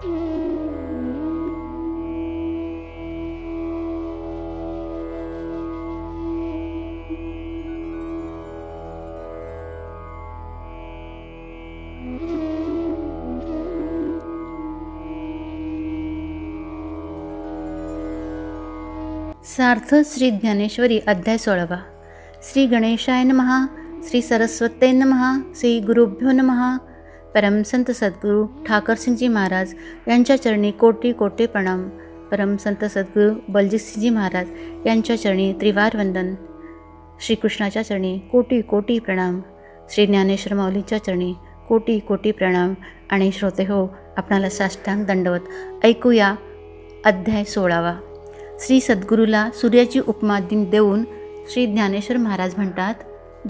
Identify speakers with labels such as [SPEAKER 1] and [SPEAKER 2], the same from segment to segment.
[SPEAKER 1] सार्थ श्री ज्ञानेश्वरी अध्याय 16. श्री गणेशाय नमः. श्री सरस्वते नमः. श्री गुरुभ्यो नमः. परमसंत सद्गुरू ठाकरसिंगजी महाराज यांच्या चरणी कोटी कोटी प्रणाम. परमसंत सद्गुरू बलजीतसिंगजी महाराज यांच्या चरणी त्रिवार वंदन. श्रीकृष्णाच्या चरणी कोटी कोटी प्रणाम. श्री ज्ञानेश्वर माऊलीच्या चरणी कोटी कोटी प्रणाम. आणि श्रोते हो, आपणाला साष्टांग दंडवत. ऐकूया अध्याय 16. श्री सद्गुरूला सूर्याची उपमा देऊन श्री ज्ञानेश्वर महाराज म्हणतात,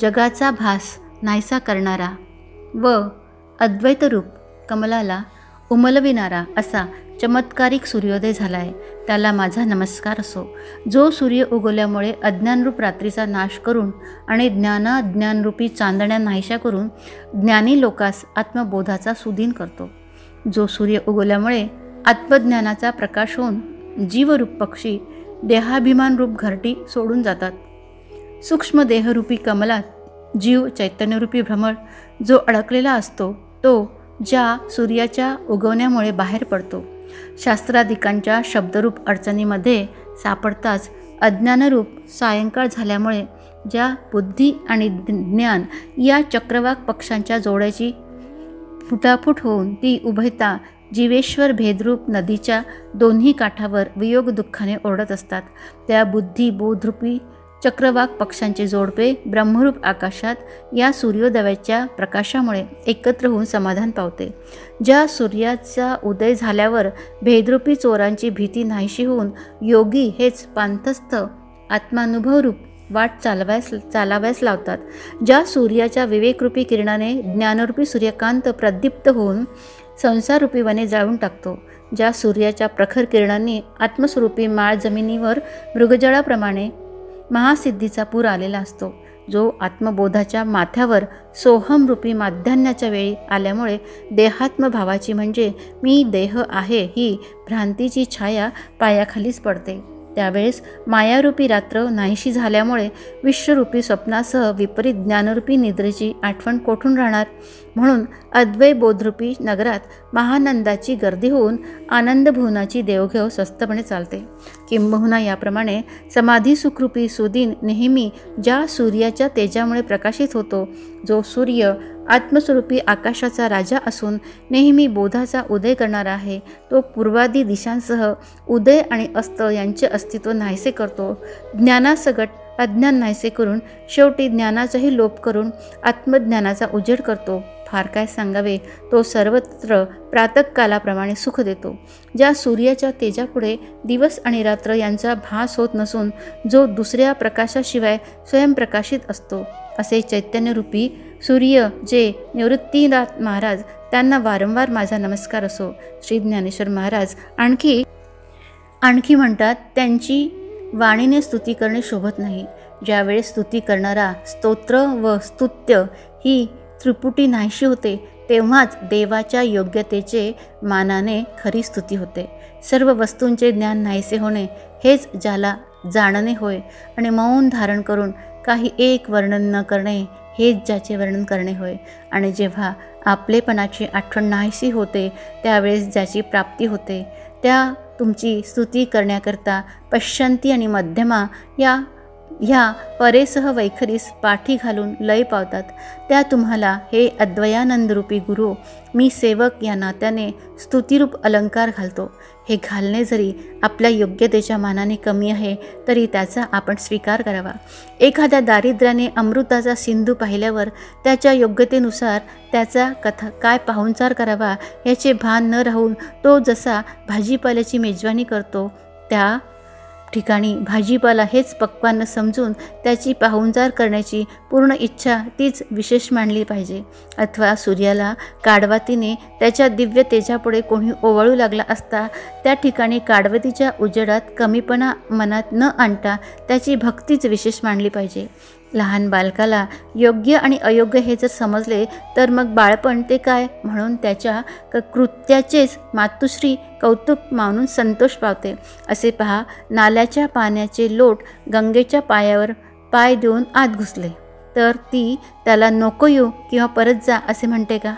[SPEAKER 1] जगाचा भास नाहीसा करणारा व अद्वैत रूप कमलाला उमलविणारा असा चमत्कारिक सूर्योदय झाला आहे, त्याला माझा नमस्कार असो. जो सूर्य उगवल्यामुळे अज्ञानरूप रात्रीचा नाश करून आणि ज्ञानरूपी चांदण्या नाहीशा करून ज्ञानी लोकास आत्मबोधाचा सुदीन करतो. जो सूर्य उगवल्यामुळे आत्मज्ञानाचा प्रकाश होऊन जीवरूप पक्षी देहाभिमान रूप घरटी सोडून जातात. सूक्ष्म देहरूपी कमलात जीव चैतन्यरूपी भ्रमर जो अडकलेला असतो तो ज्या सूर्याच्या उगवण्यामुळे बाहेर पडतो. शास्त्राधिकांच्या शब्दरूप अडचणीमध्ये सापडताच अज्ञानरूप सायंकाळ झाल्यामुळे ज्या बुद्धी आणि ज्ञान या चक्रवाक पक्षांच्या जोड्याची फुटाफूट होऊन ती उभयता जीवेश्वर भेदरूप नदीच्या दोन्ही काठावर वियोग दुःखाने ओरडत असतात, त्या बुद्धी बोधरूपी चक्रवाक पक्षांचे जोडपे ब्रह्मरूप आकाशात या सूर्योदयाच्या प्रकाशामुळे एकत्र होऊन समाधान पावते. ज्या सूर्याचा उदय झाल्यावर भेदरूपी चोरांची भीती नाहीशी होऊन योगी हेच पांथस्थ आत्मानुभवरूप वाट चालाव्यास लावतात. ज्या सूर्याच्या विवेकरूपी किरणाने ज्ञानरूपी सूर्यकांत प्रदीप्त होऊन संसाररूपी वने जाळून टाकतो. ज्या सूर्याच्या प्रखर किरणांनी आत्मस्वरूपी माळ जमिनीवर मृगजळाप्रमाणे महासिद्धीचा पूर आलेला असतो. जो आत्मबोधाच्या माथ्यावर सोहमरूपी माध्यान्हाच्या वेळी आल्यामुळे देहात्मभावाची म्हणजे मी देह आहे ही भ्रांतीची छाया पायाखालीच पडते. त्यावेळेस मायारूपी रात्र नाहीशी झाल्यामुळे विश्वरूपी स्वप्नासह विपरीत ज्ञानरूपी निद्रेची आठवण कोठून राहणार. म्हणून अद्वै बोधरूपी नगरात महानंदाची गर्दी होऊन आनंदभुवनाची देवघेव स्वस्तपणे चालते. किंबहुना याप्रमाणे समाधी सुखरूपी सुदीन नेहमी ज्या सूर्याच्या तेजामुळे प्रकाशित होतो, जो सूर्य आत्मस्वरूपी आकाशाचा राजा असून नेहमी बोधाचा उदय करणारा आहे, तो पूर्वादी दिशांसह उदय आणि अस्त यांचे अस्तित्व नाहीसे करतो. ज्ञानासगट अज्ञान नाहीसे करून शेवटी ज्ञानाचाही लोप करून आत्मज्ञानाचा उजेड करतो. फार काय सांगावे, तो सर्वत्र प्रातःकालाप्रमाणे सुख देतो. ज्या सूर्याच्या तेजापुढे दिवस आणि रात्र यांचा भास होत नसून जो दुसऱ्या प्रकाशाशिवाय स्वयंप्रकाशित असतो, असे चैतन्यरूपी सूर्य जे निवृत्तीनाथ महाराज, त्यांना वारंवार माझा नमस्कार असो. श्री ज्ञानेश्वर महाराज आणखी म्हणतात, त्यांची वाणीने स्तुती करणे शोभत नाही. ज्यावेळेस स्तुती करणारा स्तोत्र व स्तुत्य ही त्रिपुटी नाहीशी होते, तेव्हाच देवाच्या योग्यतेचे मानाने खरी स्तुती होते. सर्व वस्तूंचे ज्ञान नाहीसे होणे हेच ज्याला जाणणे होय, आणि मौन धारण करून काही एक वर्णन न करणे हेच ज्याचे वर्णन करणे होय. आणि जेव्हा आपलेपणाची आठवण नाहीशी होते त्यावेळेस ज्याची प्राप्ती होते, त्या तुमची स्तुती करण्याकरता पश्यंती आणि मध्यमा ह्या परेसह वैखरीस पाठी घालून लय पावतात. त्या तुम्हाला हे अद्वयानंदरूपी गुरु मी सेवक या नात्याने स्तुतिरूप अलंकार घालतो. हे घालणे जरी आपल्या योग्यतेच्या मानाने कमी आहे तरी त्याचा आपण स्वीकार करावा. एखाद्या दारिद्र्याने अमृताचा सिंधू पाहिल्यावर त्याच्या योग्यतेनुसार त्याचा काय पाहुणचार करावा याचे भान न राहून तो जसा भाजीपाल्याची मेजवानी करतो, त्या ठिकाणी भाजीपाला हेच पक्वान्न समजून त्याची पाहुणचार करण्याची पूर्ण इच्छा तीच विशेष मानली पाहिजे. अथवा सूर्याला काडवातीने त्याच्या दिव्य तेजापुढे कोणी ओवाळू लागला असता त्या ठिकाणी काडवतीच्या उजेडात कमीपणा मनात न आणता त्याची भक्तीच विशेष मानली पाहिजे. लहान बालकाला योग्य आणि अयोग्य हे जर समजले तर मग बाळपण ते काय, म्हणून त्याच्या कृत्याचेच मातुश्री कौतुक मानून संतोष पावते. असे पहा, नाल्याच्या पाण्याचे लोट गंगेच्या पायावर पाय देऊन आत घुसले तर ती त्याला नको येऊ किंवा परत जा असे म्हणते का?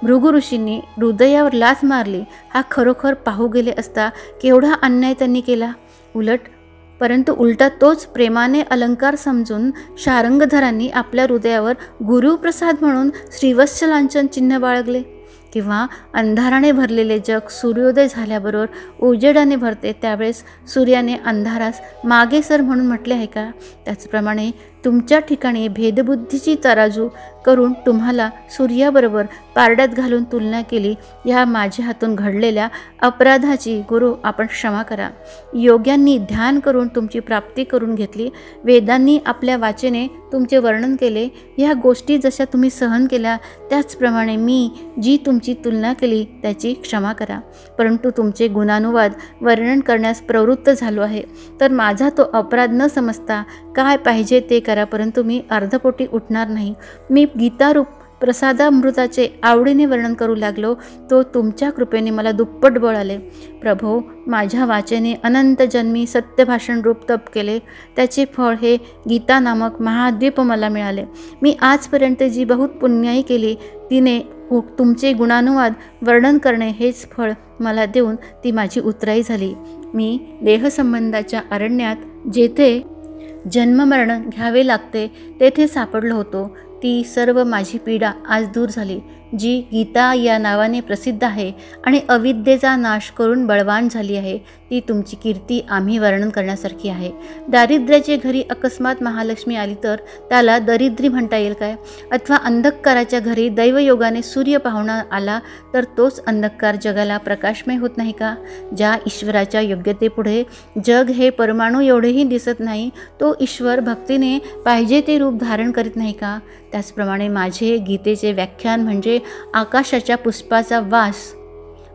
[SPEAKER 1] भृगु ऋषींनी हृदयावर लाथ मारली हा खरोखर पाहू गेले असता केवढा अन्याय त्यांनी केला. परंतु उलटा तोच प्रेमाने अलंकार समजून शारंगधरांनी आपल्या हृदयावर गुरुप्रसाद म्हणून श्रीवत्सलांचन चिन्ह बाळगले. किंवा अंधाराने भरलेले जग सूर्योदय झाल्याबरोबर उजेडाने भरते, त्यावेळेस सूर्याने अंधारास मागे सर म्हणून म्हटले आहे का? त्याचप्रमाणे तुमच्या ठिकाणी भेदबुद्धीची तराजू करून तुम्हाला सूर्याबरोबर पारड्यात घालून तुलना केली. ह्या माझ्या हातून घडलेल्या अपराधाची गुरु आपण क्षमा करा. योग्यांनी ध्यान करून तुमची प्राप्ती करून घेतली, वेदांनी आपल्या वाचेने तुमचे वर्णन केले. ह्या गोष्टी जशा तुम्ही सहन केल्या त्याचप्रमाणे मी जी तुमची तुलना केली त्याची क्षमा करा. परंतु तुमचे गुणानुवाद वर्णन करण्यास प्रवृत्त झालो आहे तर माझा तो अपराध न समजता काय पाहिजे ते करा, परंतु मी अर्धपोटी उठणार नाही. मी गीतारूप प्रसादामृताचे आवडीने वर्णन करू लागलो, तो तुमच्या कृपेने मला दुप्पट बळ आले. प्रभो, माझ्या वाचेने अनंत जन्मी सत्यभाषण रूप तप केले, त्याचे फळ हे गीता नामक महाद्वीप मला मिळाले. मी आजपर्यंत जी बहुत पुण्याई केली तिने तुमचे गुणानुवाद वर्णन करणे हेच फळ मला देऊन ती माझी उतराई झाली. मी देहसंबंधाच्या अरण्यात जेथे जन्ममरण घ्यावे लागते तेथे सापडलो होतो. ती सर्व माझी पीडा आज दूर झाली, जी गीता या नावाने प्रसिद्ध आहे आणि अविद्येचा नाश करून बळवान झाली आहे. ती तुमची कीर्ती आम्ही वर्णन करण्यासारखी आहे. दारिद्र्याच्या घरी अकस्मात महालक्ष्मी आली तर त्याला दरिद्री म्हणता येईल काय? अथवा अंधकाराच्या घरी दैवयोगाने सूर्य पाहुणा आला तर तोच अंधकार जगाला प्रकाशमय होत नाही का? ज्या ईश्वराच्या योग्यतेपुढे जग हे परमाणू एवढेही दिसत नाही, तो ईश्वर भक्तीने पाहिजे ते रूप धारण करीत नाही का? त्याचप्रमाणे माझे गीतेचे व्याख्यान म्हणजे आकाशाच्या पुष्पाचा वास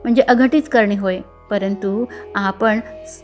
[SPEAKER 1] म्हणजे अघटित करणे होय. परंतु आपण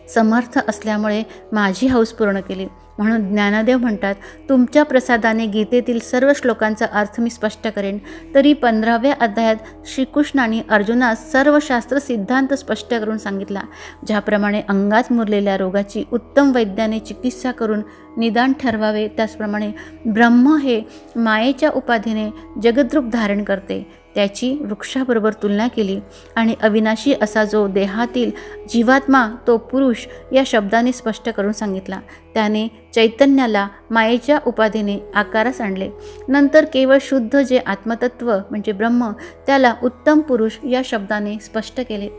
[SPEAKER 1] समर्थ असल्यामुळे माझी हौस पूर्ण केली. म्हणून ज्ञानदेव म्हणतात, तुमच्या प्रसादाने गीतेतील सर्व श्लोकांचा अर्थ मी स्पष्ट करेन. तरी 15व्या अध्यायात श्रीकृष्णाने अर्जुनास सर्व शास्त्र सिद्धांत स्पष्ट करून सांगितला. ज्याप्रमाणे अंगात मुरलेल्या रोगाची उत्तम वैद्याने चिकित्सा करून निदान ठरवावे, त्याचप्रमाणे ब्रह्म हे मायेच्या उपाधीने जगद्रूप धारण करते, त्याची वृक्षाबरोबर तुलना केली आणि अविनाशी असा जो देहातील जीवात्मा तो पुरुष या शब्दाने स्पष्ट करून सांगितला. त्याने चैतन्याला मायेच्या उपाधीने आकारास आणले. नंतर केवळ शुद्ध जे आत्मतत्व म्हणजे ब्रह्म त्याला उत्तम पुरुष या शब्दाने स्पष्ट केले.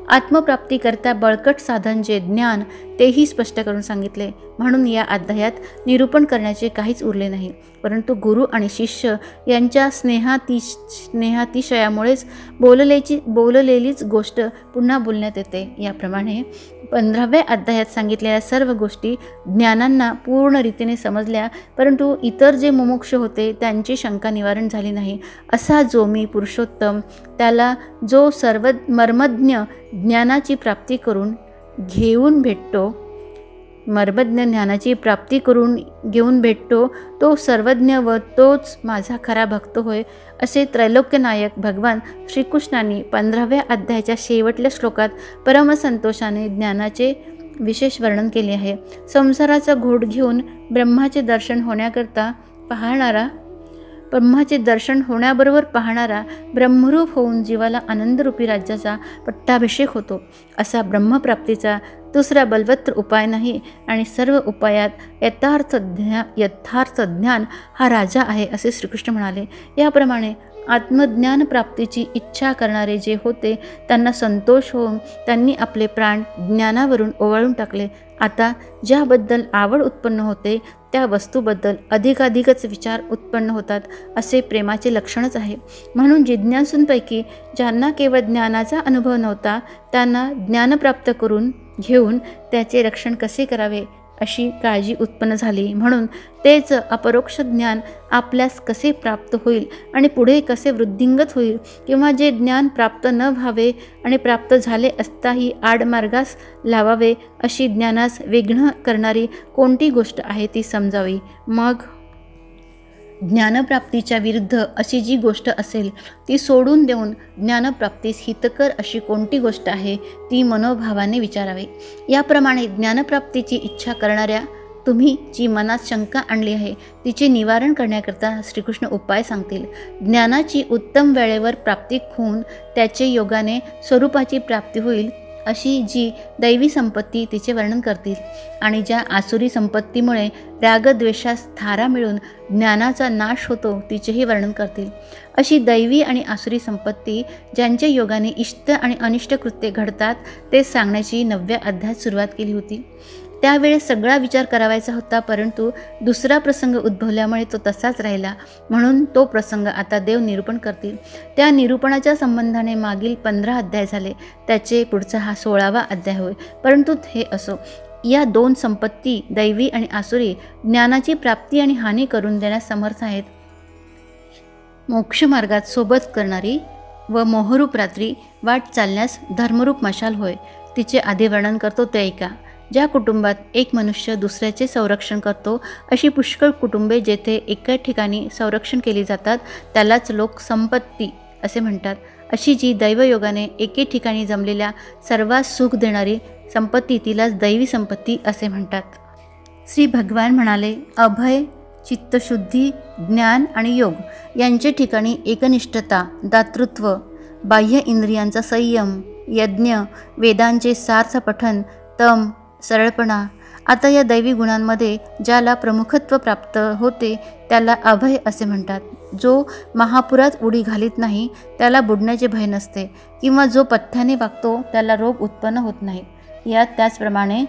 [SPEAKER 1] आत्मप्राप्तीकरता बळकट साधन जे ज्ञान तेही स्पष्ट करून सांगितले. म्हणून या अध्यायात निरूपण करण्याचे काहीच उरले नाही, परंतु गुरु आणि शिष्य यांच्या स्नेहातिशयामुळेच बोललेलीच गोष्ट पुन्हा बोलण्यात येते. याप्रमाणे 15व्या अध्यायात सांगितलेल्या सर्व गोष्टी ज्ञानांना पूर्ण रीतीने समजल्या, परंतु इतर जे मुमुक्ष होते त्यांची शंका निवारण झाली नाही. असा जो मी पुरुषोत्तम त्याला जो सर्व मर्मज्ञ ज्ञानाची प्राप्ती करून घेऊन भेटतो तो सर्वज्ञ व तोच माझा खरा भक्त होय, असे त्रैलोक्यनायक भगवान श्रीकृष्णांनी 15व्या अध्यायाच्या शेवटल्या श्लोकात परमसंतोषाने ज्ञानाचे विशेष वर्णन केले आहे. संसाराचा घोट घेऊन ब्रह्माचे दर्शन होण्याबरोबर पाहणारा ब्रह्मरूप होऊन जीवाला आनंदरूपी राज्याचा पट्टाभिषेक होतो. असा ब्रह्मप्राप्तीचा दुसरा बलवत्तर उपाय नाही आणि सर्व उपायात यथार्थ ज्ञान हा राजा आहे, असे श्रीकृष्ण म्हणाले. याप्रमाणे आत्मज्ञान प्राप्तीची इच्छा करणारे जे होते त्यांना संतोष होऊन त्यांनी आपले प्राण ज्ञानावरून ओवाळून टाकले. आता ज्याबद्दल आवड उत्पन्न होते त्या वस्तूबद्दल अधिकाधिकच विचार उत्पन्न होतात, असे प्रेमाचे लक्षणच आहे. म्हणून जिज्ञासूंपैकी ज्यांना केवळ ज्ञानाचा अनुभव नव्हता त्यांना ज्ञान प्राप्त करून घेऊन त्याचे रक्षण कसे करावे अशी काळजी उत्पन्न झाली. म्हणून तेच अपरोक्ष ज्ञान आपल्यास कसे प्राप्त होईल आणि पुढे कसे वृद्धिंगत होईल, किंवा जे ज्ञान प्राप्त न व्हावे आणि प्राप्त झाले असताही आडमार्गास लावावे, अशी ज्ञानास विघ्न करणारी कोणती गोष्ट आहे ती समजावी. मग ज्ञानप्राप्तीच्या विरुद्ध अशी जी गोष्ट असेल ती सोडून देऊन ज्ञानप्राप्तीस हितकर अशी कोणती गोष्ट आहे ती मनोभावाने विचारावी. याप्रमाणे ज्ञानप्राप्तीची इच्छा करणाऱ्या तुम्ही जी मनात शंका आणली आहे तिचे निवारण करण्याकरता श्रीकृष्ण उपाय सांगतील. ज्ञानाची उत्तम वेळेवर प्राप्ती होऊन त्याचे योगाने स्वरूपाची प्राप्ती होईल अशी जी दैवी संपत्ती तिचे वर्णन करतील. आणि ज्या आसुरी संपत्तीमुळे रागद्वेषास थारा मिळून ज्ञानाचा नाश होतो तिचेही वर्णन करतील. अशी दैवी आणि आसुरी संपत्ती ज्यांच्या योगाने इष्ट आणि अनिष्ट कृत्ये घडतात ते सांगण्याची 9व्या अध्यायात सुरुवात केली होती. त्यावेळेस सगळा विचार करावायचा होता, परंतु दुसरा प्रसंग उद्भवल्यामुळे तो तसाच राहिला. म्हणून तो प्रसंग आता देव निरूपण करतील. त्या निरूपणाच्या संबंधाने मागील 15 अध्याय झाले. त्याचे पुढचा हा 16वा अध्याय होय. परंतु हे असो, या 2 संपत्ती दैवी आणि आसुरी ज्ञानाची प्राप्ती आणि हानी करून देण्यास समर्थ आहेत. मोक्षमार्गात सोबत करणारी व मोहरूप रात्री वाट चालण्यास धर्मरूप मशाल होय. तिचे आधी वर्णन करतो ते ऐका. ज्या कुटुंबात एक मनुष्य दुसऱ्याचे संरक्षण करतो अशी पुष्कळ कुटुंबे जेथे एका ठिकाणी संरक्षण केली जातात त्यालाच लोक संपत्ती असे म्हणतात. अशी जी दैवयोगाने एके ठिकाणी जमलेल्या सर्वात सुख देणारी संपत्ती तिलाच दैवी संपत्ती असे म्हणतात. श्री भगवान म्हणाले, अभय, चित्तशुद्धी, ज्ञान आणि योग यांचे ठिकाणी एकनिष्ठता, दातृत्व, बाह्य इंद्रियांचा संयम, यज्ञ, वेदांचे सार्थ पठन, तम, सरळपणा. आता या दैवी गुणांमध्ये ज्याला प्रमुखत्व प्राप्त होते त्याला अभय असे म्हणतात. जो महापुरात उडी घालीत नाही त्याला बुडण्याचे भय नसते, किंवा जो पथ्याने वागतो त्याला रोग उत्पन्न होत नाही. यात त्याचप्रमाणे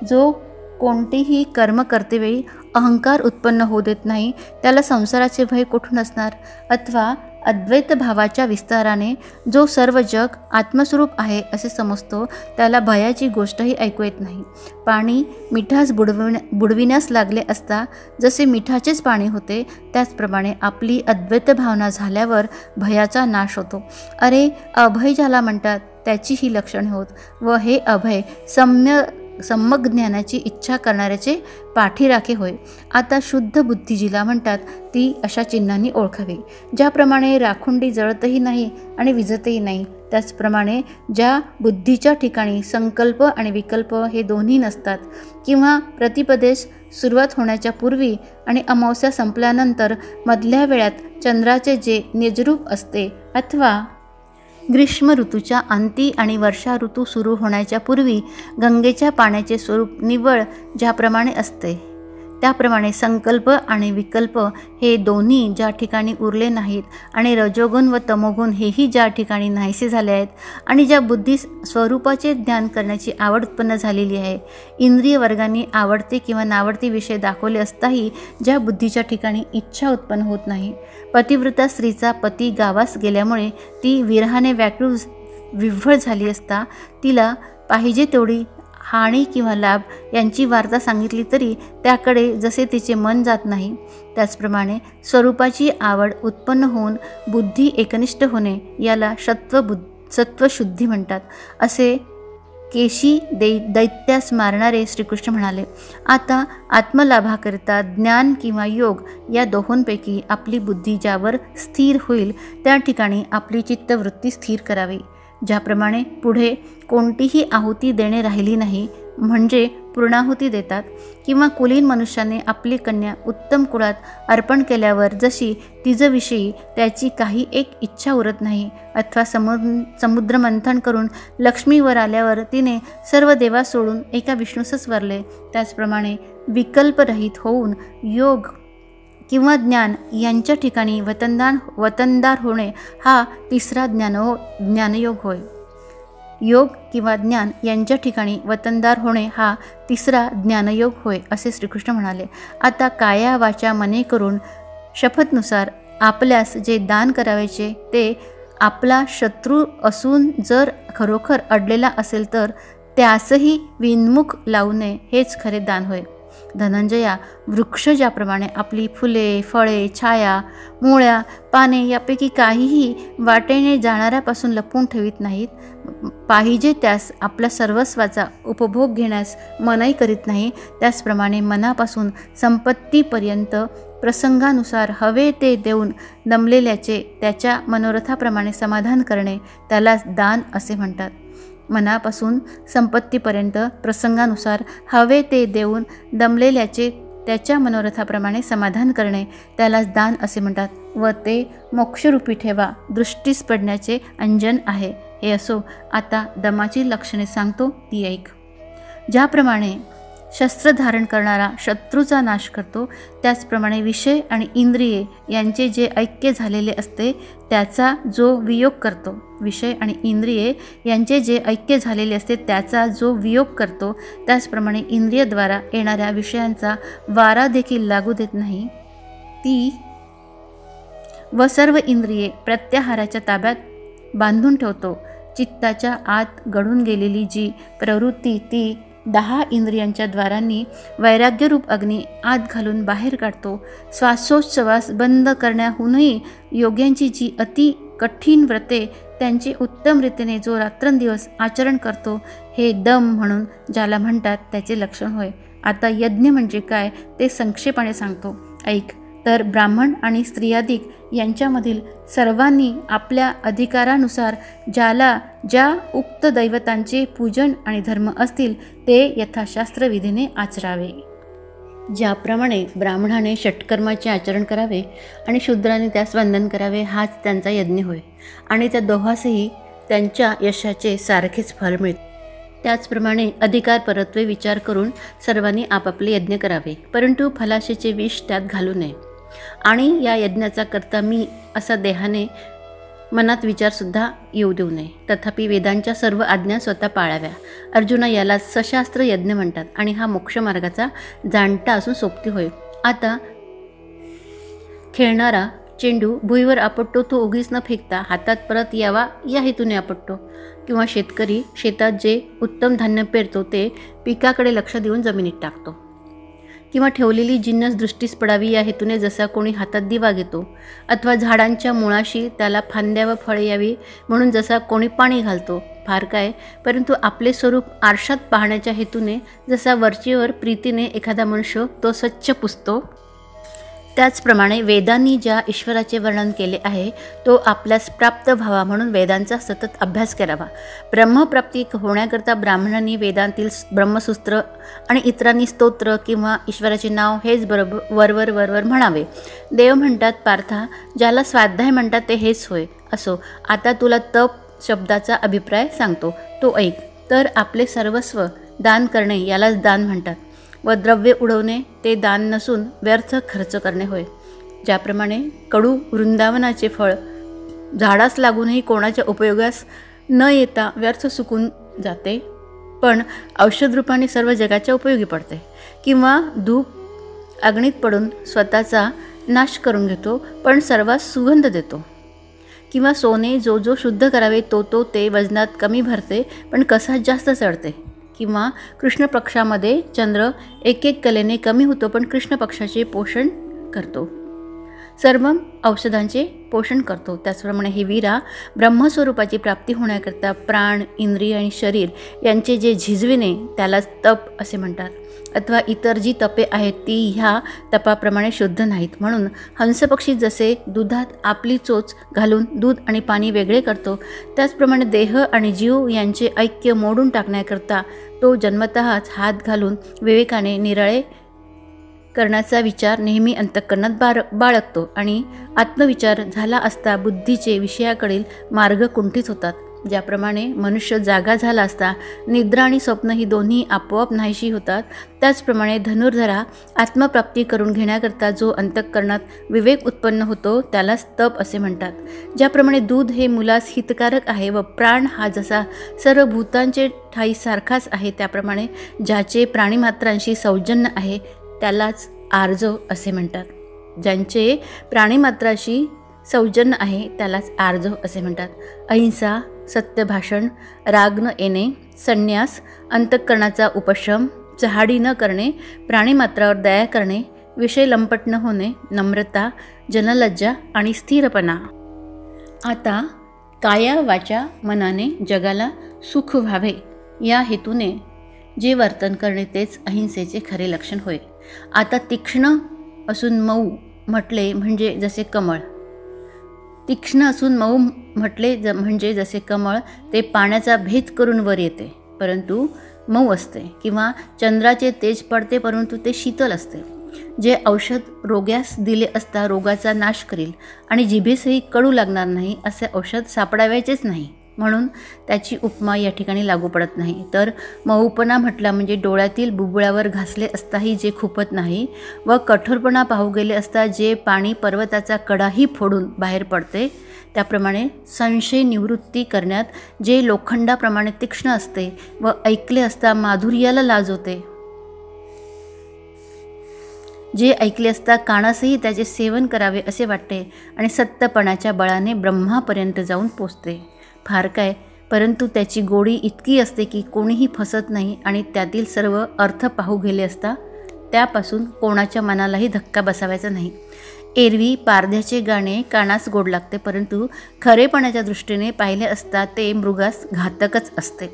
[SPEAKER 1] जो कोणतेही कर्म करतेवेळी अहंकार उत्पन्न होऊ देत नाही त्याला संसाराचे भय कुठून असणार. अथवा अद्वैत भावाच्या विस्ताराने जो सर्व जग आत्मस्वरूप आहे असे समजतो त्याला भयाची गोष्टही ऐकू येत नाही. पाणी मिठास बुडविण्यास लागले असता जसे मिठाचेच पाणी होते त्याचप्रमाणे आपली अद्वैत भावना झाल्यावर भयाचा नाश होतो. अरे, अभय ज्याला म्हणतात त्याची ही लक्षणे होत व हे अभय सम्यक ज्ञानाची इच्छा करणाऱ्याचे पाठीराखे होय. आता शुद्ध बुद्धी जिला म्हणतात ती अशा चिन्हांनी ओळखावी. ज्याप्रमाणे राखुंडी जळतही नाही आणि विझतही नाही त्याचप्रमाणे ज्या बुद्धीच्या ठिकाणी संकल्प आणि विकल्प हे दोन्ही नसतात, किंवा प्रतिपदेश सुरुवात होण्याच्या पूर्वी आणि अमावस्या संपल्यानंतर मधल्या वेळात चंद्राचे जे निजरूप असते, अथवा ग्रीष्म ऋतूच्या अंती आणि वर्षा ऋतू सुरू होण्याच्या पूर्वी गंगेच्या पाण्याचे स्वरूप निव्वळ ज्याप्रमाणे असते त्याप्रमाणे संकल्प आणि विकल्प हे दोन्ही ज्या ठिकाणी उरले नाहीत आणि रजोगुण व तमोगुण हेही ज्या ठिकाणी नाहीसे झाले आहेत आणि ज्या बुद्धीस स्वरूपाचे ज्ञान करण्याची आवड उत्पन्न झालेली आहे, इंद्रिय वर्गांनी आवडते किंवा नावडते विषय दाखवले असताही ज्या बुद्धीच्या ठिकाणी इच्छा उत्पन्न होत नाही, पतिव्रता स्त्रीचा पती गावास गेल्यामुळे ती विरहाने व्याकुळ विव्हळ झाली असता तिला पाहिजे तेवढी हानी किंवा लाभ यांची वार्ता सांगितली तरी त्याकडे जसे तिचे मन जात नाही, त्याचप्रमाणे स्वरूपाची आवड उत्पन्न होऊन बुद्धी एकनिष्ठ होणे याला सत्वशुद्धी म्हणतात असे केशी दैत्यास मारणारे श्रीकृष्ण म्हणाले. आता आत्मलाभाकरिता ज्ञान किंवा योग या दोहोंपैकी आपली बुद्धी ज्यावर स्थिर होईल त्या ठिकाणी आपली चित्तवृत्ती स्थिर करावी. ज्याप्रमाणे पुढे कोणतीही आहुती देणे राहिली नाही, म्हणजे पूर्णाहुती देतात, किंवा कुलीन मनुष्याने आपली कन्या उत्तम कुळात अर्पण केल्यावर जशी तिजविषयी त्याची काही एक इच्छा उरत नाही, अथवा समुद्रमंथन करून लक्ष्मीवर आल्यावर तिने सर्व देवा सोडून एका विष्णूसच वरले, त्याचप्रमाणे विकल्परहित होऊन योग किंवा ज्ञान यांच्या ठिकाणी वतनदार होणे हा तिसरा ज्ञानयोग होय. योग किंवा ज्ञान यांच्या ठिकाणी वतनदार होणे हा तिसरा ज्ञानयोग होय असे श्रीकृष्ण म्हणाले. आता काया वाचा मने करून शपथनुसार आपल्यास जे दान करायचे ते आपला शत्रू असून जर खरोखर अडलेला असेल तर त्यासही विन्मुख लावणे हेच खरे दान होय. धनंजया, वृक्ष ज्याप्रमाणे आपली फुले, फळे, छाया, मुळ्या, पाने यापैकी काहीही वाटेने जाणाऱ्यापासून लपवून ठेवीत नाहीत, पाहिजे त्यास आपल्या सर्वस्वाचा उपभोग घेण्यास मनाई करीत नाही, त्याचप्रमाणे मनापासून संपत्तीपर्यंत प्रसंगानुसार हवे ते देऊन दमलेल्याचे त्याच्या मनोरथाप्रमाणे समाधान करणे त्यालाच दान असे म्हणतात. मनापासून संपत्तीपर्यंत प्रसंगानुसार हवे ते देऊन दमलेल्याचे त्याच्या मनोरथाप्रमाणे समाधान करणे त्यालाच दान असे म्हणतात व ते मोक्षरूपी ठेवा दृष्टीस पडण्याचे अंजन आहे. हे असो, आता दमाची लक्षणे सांगतो ती ऐक. ज्याप्रमाणे शस्त्र धारण करणारा शत्रूचा नाश करतो, त्याचप्रमाणे विषय आणि इंद्रिये यांचे जे ऐक्य झालेले असते त्याचा जो वियोग करतो, विषय आणि इंद्रिये यांचे जे ऐक्य झालेले असते त्याचा जो वियोग करतो, त्याचप्रमाणे इंद्रियद्वारा येणाऱ्या विषयांचा वारा देखील लागू देत नाही, ती व सर्व इंद्रिये प्रत्याहाराच्या ताब्यात बांधून ठेवतो. चित्ताच्या आत घडून गेलेली जी प्रवृत्ती ती 10 इंद्रियांच्या द्वारांनी वैराग्यरूप अग्नी आत घालून बाहेर काढतो. श्वासोच्छ्वास बंद करण्याहूनही योग्यांची जी अति कठीण व्रते त्यांचे उत्तम रीतीने जो रात्रंदिवस आचरण करतो, हे दम म्हणून ज्याला म्हणतात त्याचे लक्षण होय. आता यज्ञ म्हणजे काय ते संक्षेपाने सांगतो ऐक. तर ब्राह्मण आणि स्त्रियादिक यांच्यामधील सर्वांनी आपल्या अधिकारानुसार ज्याला ज्या उक्त दैवतांचे पूजन आणि धर्म असतील ते यथाशास्त्र विधीने आचरावे. ज्याप्रमाणे ब्राह्मणाने षटकर्माचे आचरण करावे आणि शूद्राने त्यास वंदन करावे, हाच त्यांचा यज्ञ होय आणि त्या दोहासही त्यांच्या यशाचे सारखेच फल मिळते. त्याचप्रमाणे अधिकार परत्वे विचार करून सर्वांनी आपापले यज्ञ करावे, परंतु फलाशेचे विष त्यात घालू नये आणि या यज्ञाचा करता मी असा देहाने मनात विचारसुद्धा येऊ देऊ नये. तथापि वेदांच्या सर्व आज्ञा स्वतः पाळाव्या. अर्जुना, याला सशास्त्र यज्ञ म्हणतात आणि हा मोक्षमार्गाचा जाणता असून सोबती होय. आता खेळणारा चेंडू भुईवर आपटतो, तो उगीच न फेकता हातात परत यावा या हेतूने आपटतो. किंवा शेतकरी शेतात जे उत्तम धान्य पेरतो ते पिकाकडे लक्ष देऊन जमिनीत टाकतो. किंवा ठेवलेली जिन्नस दृष्टीस पडावी या हेतूने जसा कोणी हातात दिवा घेतो, अथवा झाडांच्या मुळाशी त्याला फांद्या व फळे यावी म्हणून जसा कोणी पाणी घालतो. फार काय, परंतु आपले स्वरूप आरशात पाहण्याच्या हेतूने जसा वरचेवर प्रीतीने एखादा मनुष्य तो स्वच्छ पुसतो, त्याचप्रमाणे वेदांनी ज्या ईश्वराचे वर्णन केले आहे तो आपल्यास प्राप्त व्हावा म्हणून वेदांचा सतत अभ्यास करावा. ब्रह्मप्राप्ती होण्याकरता ब्राह्मणांनी वेदांतील ब्रह्मसूत्र आणि इतरांनी स्तोत्र किंवा ईश्वराचे नाव हेच बरोबर वरवर म्हणावे. देव म्हणतात पार्था, ज्याला स्वाध्याय म्हणतात ते हेच होय. असो, आता तुला तप शब्दाचा अभिप्राय सांगतो, तो ऐक. तर आपले सर्वस्व दान करणे यालाच दान म्हणतात व द्रव्य उडवणे ते दान नसून व्यर्थ खर्च करणे होय. ज्याप्रमाणे कडू वृंदावनाचे फळ झाडास लागूनही कोणाच्या उपयोगास न येता व्यर्थ सुकून जाते, पण औषधरूपाने सर्व जगाच्या उपयोगी पडते. किंवा धूप अग्नीत पडून स्वतःचा नाश करून घेतो पण सर्वांस सुगंध देतो. किंवा सोने जो शुद्ध करावे तो ते वजनात कमी भरते पण कसाच जास्त चढते. किंवा कृष्ण पक्षामध्ये चंद्र एक कलेने कमी होतो पण कृष्ण पक्षाचे पोषण करतो, सर्व औषधांचे पोषण करतो. त्याचप्रमाणे हे वीरा, ब्रह्मस्वरूपाची प्राप्ती होण्याकरता प्राण, इंद्रिय आणि शरीर यांचे जे झिजविणे त्यालाच तप असे म्हणतात. अथवा इतर जी तपे आहेत ती ह्या तपाप्रमाणे शुद्ध नाहीत. म्हणून हंसपक्षी जसे दुधात आपली चोच घालून दूध आणि पाणी वेगळे करतो, त्याचप्रमाणे देह आणि जीव यांचे ऐक्य मोडून टाकण्याकरता तो जन्मतःच हात घालून विवेकाने निराळे करण्याचा विचार नेहमी अंतःकरणात बाळगतो आणि आत्मविचार झाला असता बुद्धीचे विषयाकडील मार्ग कुंठित होतात. ज्याप्रमाणे मनुष्य जागा झाला असता निद्रा आणि स्वप्न ही दोन्ही आपोआप नाहीशी होतात, त्याचप्रमाणे धनुर्धरा आत्मप्राप्ती करून घेण्याकरता जो अंतःकरणात विवेक उत्पन्न होतो त्यालाच तप असे म्हणतात. ज्याप्रमाणे दूध हे मुलास हितकारक आहे व प्राण हा जसा सर्व भूतांचे ठाई सारखाच आहे, त्याप्रमाणे ज्याचे प्राणीमात्रांशी सौजन्य आहे त्यालाच आर्जव असे म्हणतात. ज्यांचे प्राणीमात्राशी सौजन्य आहे त्यालाच आर्जव असे म्हणतात. अहिंसा, सत्यभाषण, राग न येणे, संन्यास, अंतःकरणाचा उपशम, चहाडी न करणे, प्राणीमात्रावर दया करणे, विषय लंपट न होणे, नम्रता, जनलज्जा आणि स्थिरपणा. आता काया वाचा मनाने जगाला सुख व्हावे या हेतूने जे वर्तन करणे तेच अहिंसेचे खरे लक्षण होय. आता तीक्ष्ण असून मऊ म्हटले म्हणजे जसे कमळ. तीक्ष्ण असून मऊ म्हटले म्हणजे जसे कमळ ते पाण्याचा भेद करून वर येते परंतु मऊ असते, किंवा चंद्राचे तेज पडते परंतु ते शीतल असते. जे औषध रोग्यास दिले असता रोगाचा नाश करील आणि जिभेसही कडू लागणार नाही असे औषध सापडावायचेच नाही, म्हणून त्याची उपमा या ठिकाणी लागू पडत नाही. तर मऊपणा म्हटला म्हणजे डोळ्यातील बुबुळ्यावर घासले असताही जे खुपत नाही व कठोरपणा पाहू गेले असता जे पाणी पर्वताचा कडाही फोडून बाहेर पडते, त्याप्रमाणे संशय निवृत्ती करण्यात जे लोखंडाप्रमाणे तीक्ष्ण असते व ऐकले असता माधुर्याला लाज होते, जे ऐकले असता कानासही त्याचे सेवन करावे असे वाटते आणि सत्यपणाच्या बळाने ब्रह्मापर्यंत जाऊन पोचते. फार काय, परंतु त्याची गोडी इतकी असते की कोणीही फसत नाही आणि त्यातील सर्व अर्थ पाहू गेले असता त्यापासून कोणाच्या मनालाही धक्का बसावायचा नाही. एरवी पारध्याचे गाणे कानास गोड लागते परंतु खरेपणाच्या दृष्टीने पाहिले असता ते मृगास घातकच असते.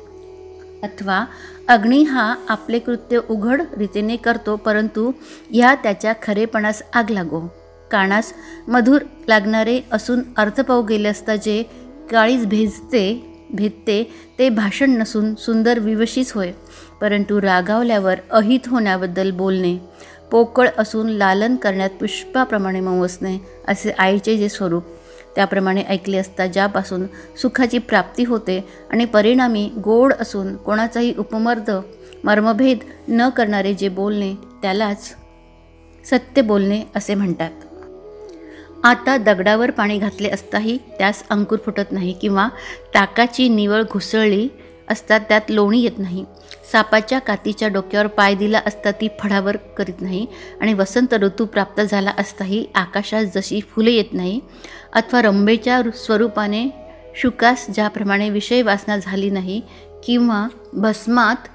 [SPEAKER 1] अथवा अग्नी हा आपले कृत्य उघड रीतीने करतो परंतु ह्या त्याच्या खरेपणास आग लागो. कानास मधुर लागणारे असून अर्थ पाहू गेले असता जे काळीज भेदते ते भाषण नसून सुंदर विवशीच होय, परंतु रागावल्यावर अहित होण्याबद्दल बोलणे, पोकळ असून लालन करण्यात पुष्पाप्रमाणे मऊ असणे असे आईचे जे स्वरूप, त्याप्रमाणे ऐकले असता ज्यापासून सुखाची प्राप्ती होते आणि परिणामी गोड असून कोणाचाही उपमर्द मर्मभेद न करणारे जे बोलणे त्यालाच सत्य बोलणे असे म्हणतात. आता दगडावर पाणी घातले असताही त्यास अंकुर फुटत नाही, किंवा टाकाची निवळ घुसळली असता त्यात लोणी येत नाही. सापाच्या कातीच्या डोक्यावर पाय दिला असता ती फडावर करीत नाही आणि वसंत ऋतू प्राप्त झाला असताही आकाशात जशी फुले येत नाही. अथवा रंभेच्या स्वरूपाने शुकास ज्याप्रमाणे विषय वासना झाली नाही, किंवा भस्मात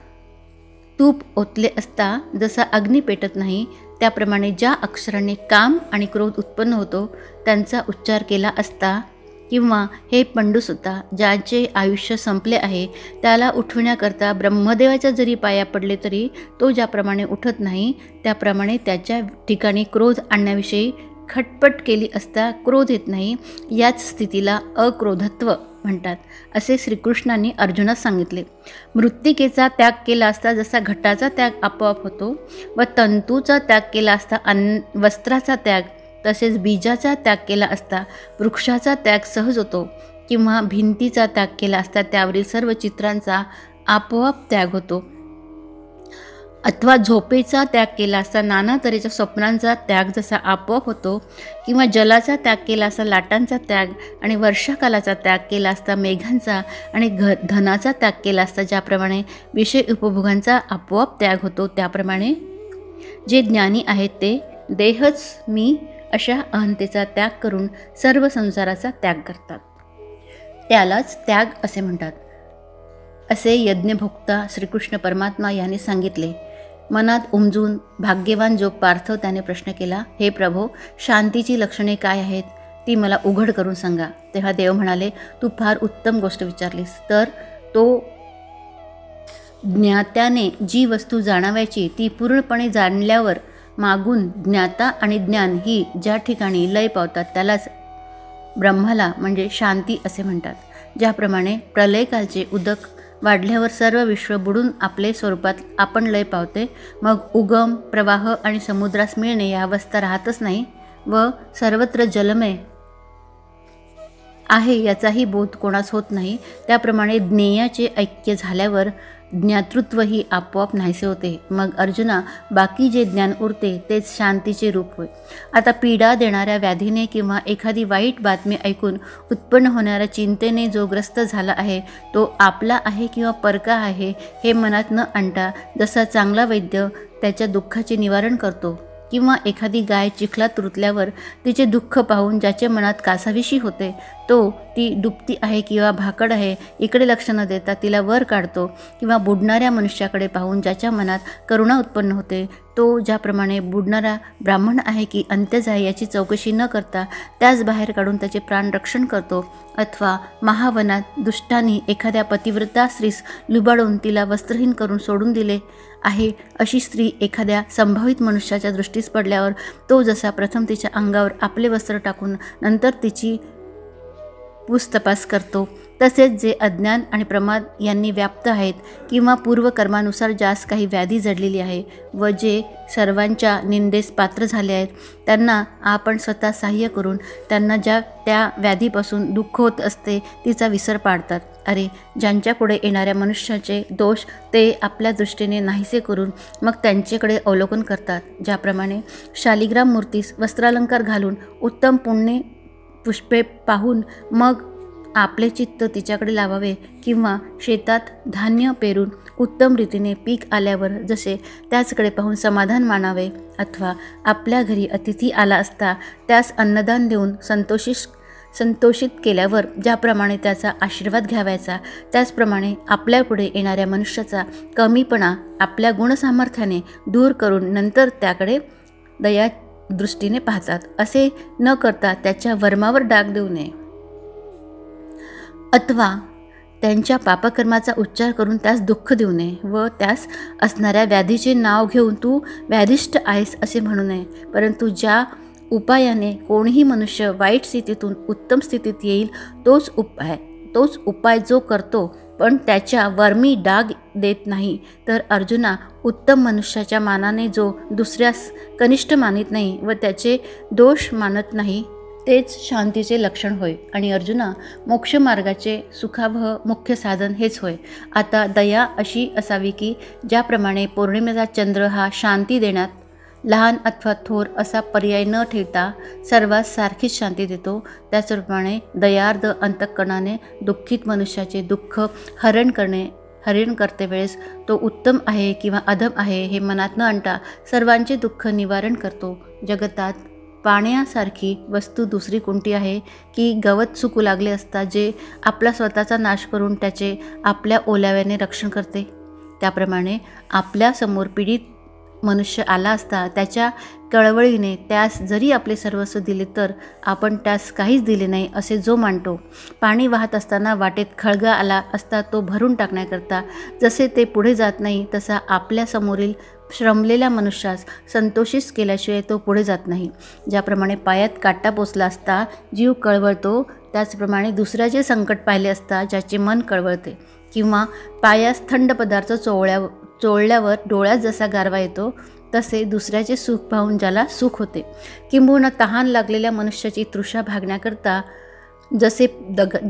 [SPEAKER 1] तूप ओतले असता जसा अग्नी पेटत नाही, त्याप्रमाणे ज्या अक्षराने काम आणि क्रोध उत्पन्न होतो त्यांचा उच्चार केला असता, किंवा हे पंडूसुद्धा ज्याचे आयुष्य संपले आहे त्याला उठविण्याकरता ब्रह्मदेवाच्या जरी पाया पडले तरी तो ज्याप्रमाणे उठत नाही त्याप्रमाणे त्याच्या ठिकाणी क्रोध आणण्याविषयी खटपट केली असता क्रोध येत नाही. याच स्थितीला अक्रोधत्व म्हणतात असे श्रीकृष्णांनी अर्जुनास सांगितले. मृत्तिकेचा त्याग केला असता जसा घटाचा त्याग आपोआप होतो व तंतूचा त्याग केला असता वस्त्राचा त्याग, तसेच बीजाचा त्याग केला असता वृक्षाचा त्याग सहज होतो, किंवा भिंतीचा त्याग केला असता त्यावरील सर्व चित्रांचा आपोआप त्याग होतो, अथवा झोपेचा त्याग केला असता नाना तऱ्हेच्या स्वप्नांचा त्याग जसा आपोआप होतो, किंवा जलाचा त्याग केला असता लाटांचा त्याग आणि वर्षाकालाचा त्याग केला असता मेघांचा आणि धनाचा त्याग केला असता ज्याप्रमाणे विषय उपभोगांचा आपोआप त्याग होतो, त्याप्रमाणे जे ज्ञानी आहेत ते देहच मी अशा अहंतेचा त्याग करून सर्व संसाराचा त्याग करतात. त्यालाच त्याग असे म्हणतात असे यज्ञभोक्ता श्रीकृष्ण परमात्मा यांनी सांगितले. मनात उमजून भाग्यवान जो पार्थ त्याने प्रश्न केला, हे प्रभो, शांतीची लक्षणे काय आहेत ती मला उघड करून सांगा. तेव्हा देव म्हणाले, तू फार उत्तम गोष्ट विचारलीस. तर तो ज्ञात्याने जी वस्तू जाणावायची ती पूर्णपणे जाणल्यावर मागून ज्ञाता आणि ज्ञान ही ज्या ठिकाणी लय पावतात त्यालाच ब्रह्माला म्हणजे शांती असे म्हणतात. ज्याप्रमाणे प्रलयकालचे उदक वाढल्यावर सर्व विश्व बुडून आपले स्वरूपात आपण लय पावते, मग उगम, प्रवाह आणि समुद्रास मिळणे या अवस्था राहतच नाही व सर्वत्र जलमय आहे याचाही बोध कोणास होत नाही, त्याप्रमाणे ज्ञेयाचे ऐक्य झाल्यावर ज्ञातृत्वही आपोआप नाहीसे होते. मग अर्जुना, बाकी जे ज्ञान उरते तेच शांतीचे रूप होय. आता पीडा देणाऱ्या व्याधीने किंवा एखादी वाईट बातमी ऐकून उत्पन्न होणाऱ्या चिंतेने जो ग्रस्त झाला आहे तो आपला आहे किंवा परका आहे हे मनात न आणता जसा चांगला वैद्य त्याच्या दुःखाचे निवारण करतो, किंवा एखादी गाय चिखलात रुतल्यावर तिचे दुःख पाहून ज्याचे मनात कासावीशी होते तो ती डुबती आहे किंवा भाकड आहे इकडे लक्ष न देता तिला वर काढतो, किंवा बुडणाऱ्या मनुष्याकडे पाहून ज्याच्या मनात करुणा उत्पन्न होते तो ज्याप्रमाणे बुडणारा ब्राह्मण आहे की अंत्यज आहे याची चौकशी न करता त्यास बाहेर काढून त्याचे प्राण रक्षण करतो, अथवा महावनात दुष्टांनी एखाद्या पतिव्रता स्त्रीस लुबाडून तिला वस्त्रहीन करून सोडून दिले आहे, अशी स्त्री एखाद्या संभावित मनुष्याच्या दृष्टीस पडल्यावर तो जसा प्रथम तिच्या अंगावर आपले वस्त्र टाकून नंतर तिची पूसतपास करतो, तसेच जे अज्ञान आणि प्रमाद यांनी व्याप्त आहेत किंवा पूर्वकर्मानुसार ज्यास काही व्याधी जडलेली आहे व जे सर्वांच्या निंदेस पात्र झाले आहेत त्यांना आपण स्वतः सहाय्य करून त्यांना ज्या त्या व्याधीपासून दुःख होत असते तिचा विसर पाडतात. अरे, ज्यांच्यापुढे येणाऱ्या मनुष्याचे दोष ते आपल्या दृष्टीने नाहीसे करून मग त्यांच्याकडे अवलोकन करतात. ज्याप्रमाणे शालिग्राम मूर्तीस वस्त्रालंकार घालून उत्तम पुण्य पुष्पे पाहून मग आपले चित्त तिच्याकडे लावावे, किंवा शेतात धान्य पेरून उत्तम रीतीने पीक आल्यावर जसे त्याचकडे पाहून समाधान मानावे, अथवा आपल्या घरी अतिथी आला असता त्यास अन्नदान देऊन संतोषित केल्यावर ज्याप्रमाणे त्याचा आशीर्वाद घ्यावायचा त्याचप्रमाणे आपल्यापुढे येणाऱ्या मनुष्याचा कमीपणा आपल्या गुणसामर्थ्याने दूर करून नंतर त्याकडे दया दृष्टीने पाहतात. असे न करता त्याच्या वर्मावर डाग देऊ नये, अथवा त्यांच्या पापकर्माचा उच्चार करून त्यास दुःख देऊ नये व त्यास असणाऱ्या व्याधीचे नाव घेऊन तू व्याधिष्ट आहेस असे म्हणू नये. परंतु ज्या उपायाने कोणीही मनुष्य वाईट स्थितीतून उत्तम स्थितीत येईल तोच उपाय जो करतो पण त्याच्या वर्मी डाग देत नाही, तर अर्जुना, उत्तम मनुष्याच्या मानाने जो दुसऱ्यास कनिष्ठ मानित नाही व त्याचे दोष मानत नाही तेच शांतीचे लक्षण होय. आणि अर्जुना, मोक्षमार्गाचे सुखावह मुख्य साधन हेच होय. आता दया अशी असावी की ज्याप्रमाणे पौर्णिमेचा चंद्र हा शांती देण्यात लहान अथवा थोर असा पर्याय न ठेवता सर्वांस सारखीच शांती देतो, त्याचप्रमाणे दयार्द अंतःकरणाने दुःखित मनुष्याचे दुःख हरण करते वेळेस तो उत्तम आहे किंवा अधम आहे हे मनात न आणता सर्वांचे दुःख निवारण करतो. जगतात पाण्यासारखी वस्तू दुसरी कोणती आहे की गवत सुकू लागले असता जे आपला स्वतःचा नाश करून त्याचे आपल्या ओलाव्याने रक्षण करते. त्याप्रमाणे आपल्या समोर पीडित मनुष्य आला असता त्याच्या कळवळीने त्यास जरी आपले सर्वस्व दिले तर आपण त्यास काहीच दिले नाही असे जो मानतो, पाणी वाहत असताना वाटेत खळगा आला असता तो भरून टाकण्याकरता जसे ते पुढे जात नाही तसा आपल्या समोरील श्रमलेल्या मनुष्यास संतोषित केल्याशिवाय तो पुढे जात नाही. ज्याप्रमाणे पायात काटा पोचला असता जीव कळवळतो त्याचप्रमाणे दुसऱ्याचे संकट पाहिले असता ज्याचे मन कळवळते, किंवा पायास थंड पदार्थ चोळल्यावर डोळ्यात जसा गारवा येतो तसे दुसऱ्याचे सुख पाहून ज्याला सुख होते. किंबहुना तहान लागलेल्या मनुष्याची तृषा भागण्याकरता जसे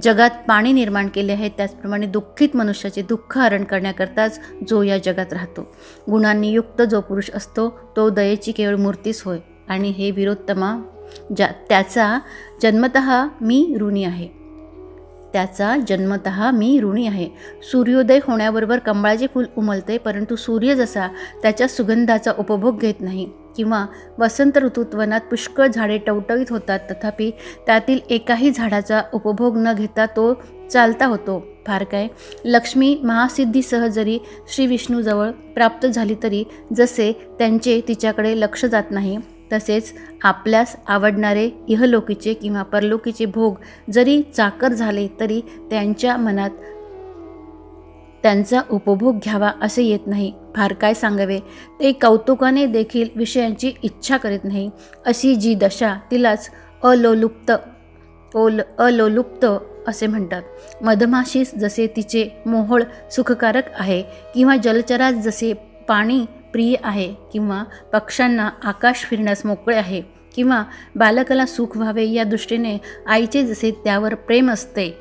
[SPEAKER 1] जगात पाणी निर्माण केले आहे त्याचप्रमाणे दुःखित मनुष्याचे दुःख हरण करण्याकरताच जो या जगात राहतो. गुणांनी युक्त जो पुरुष असतो तो दयेची केवळ मूर्तीच होय. आणि हे विरोत्तमा, त्याचा जन्मतः मी ऋणी आहे. सूर्योदय होण्याबरोबर कमळाचे फूल उमलते, परंतु सूर्य जसा त्याच्या सुगंधाचा उपभोग घेत नाही, किंवा वसंत ऋतूत वनात पुष्कळ झाडे टवटवीत होतात तथापि त्यातील एकाही झाडाचा उपभोग न घेता तो चालता होतो. फार काय, लक्ष्मी महासिद्धीसह जरी श्री विष्णूजवळ प्राप्त झाली तरी जसे त्यांचे तिच्याकडे लक्ष जात नाही तसेच आपल्यास आवडणारे इहलोकीचे किंवा परलोकीचे भोग जरी चाकर झाले तरी त्यांच्या मनात त्यांचा उपभोग घ्यावा असे येत नाही. फार काय सांगावे, ते कौतुकाने देखील विषयांची इच्छा करीत नाही. अशी जी दशा तिलाच अलोलुप्त असे म्हणतात. मधमाशीस जसे तिचे मोहोळ सुखकारक आहे, किंवा जलचरास जसे पाणी प्रिय आहे, किंवा पक्ष्यांना आकाश फिरण्यास मोकळे आहे, किंवा बालकाला सुख व्हावे या दृष्टीने आईचे जसे त्यावर प्रेम असते,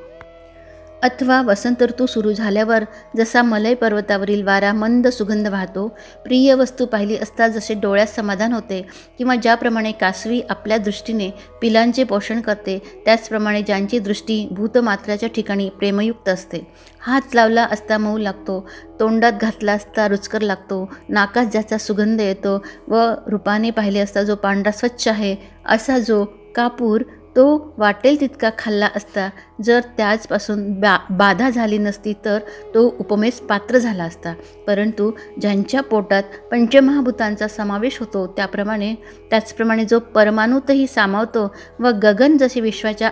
[SPEAKER 1] अथवा वसंत ऋतू सुरू झाल्यावर जसा मलय पर्वतावरील वारा मंद सुगंध वाहतो, प्रिय वस्तू पाहिली असता जसे डोळ्यात समाधान होते, किंवा ज्याप्रमाणे कासवी आपल्या दृष्टीने पिलांचे पोषण करते त्याचप्रमाणे ज्यांची दृष्टी भूतमात्राच्या ठिकाणी प्रेमयुक्त असते. हात लावला असता मऊ लागतो, तोंडात घातला असता रुचकर लागतो, नाकात ज्याचा सुगंध येतो व रूपाने पाहिले असता जो पांढरा स्वच्छ आहे असा जो कापूर तो वाटेल तितका खाल्ला असता. जर त्याचपासून बाधा झाली नसती तर तो उपमेस पात्र झाला असता. परंतु ज्यांच्या पोटात पंचमहाभूतांचा समावेश होतो त्याचप्रमाणे जो परमाणूतही सामावतो व गगन जशी विश्वाच्या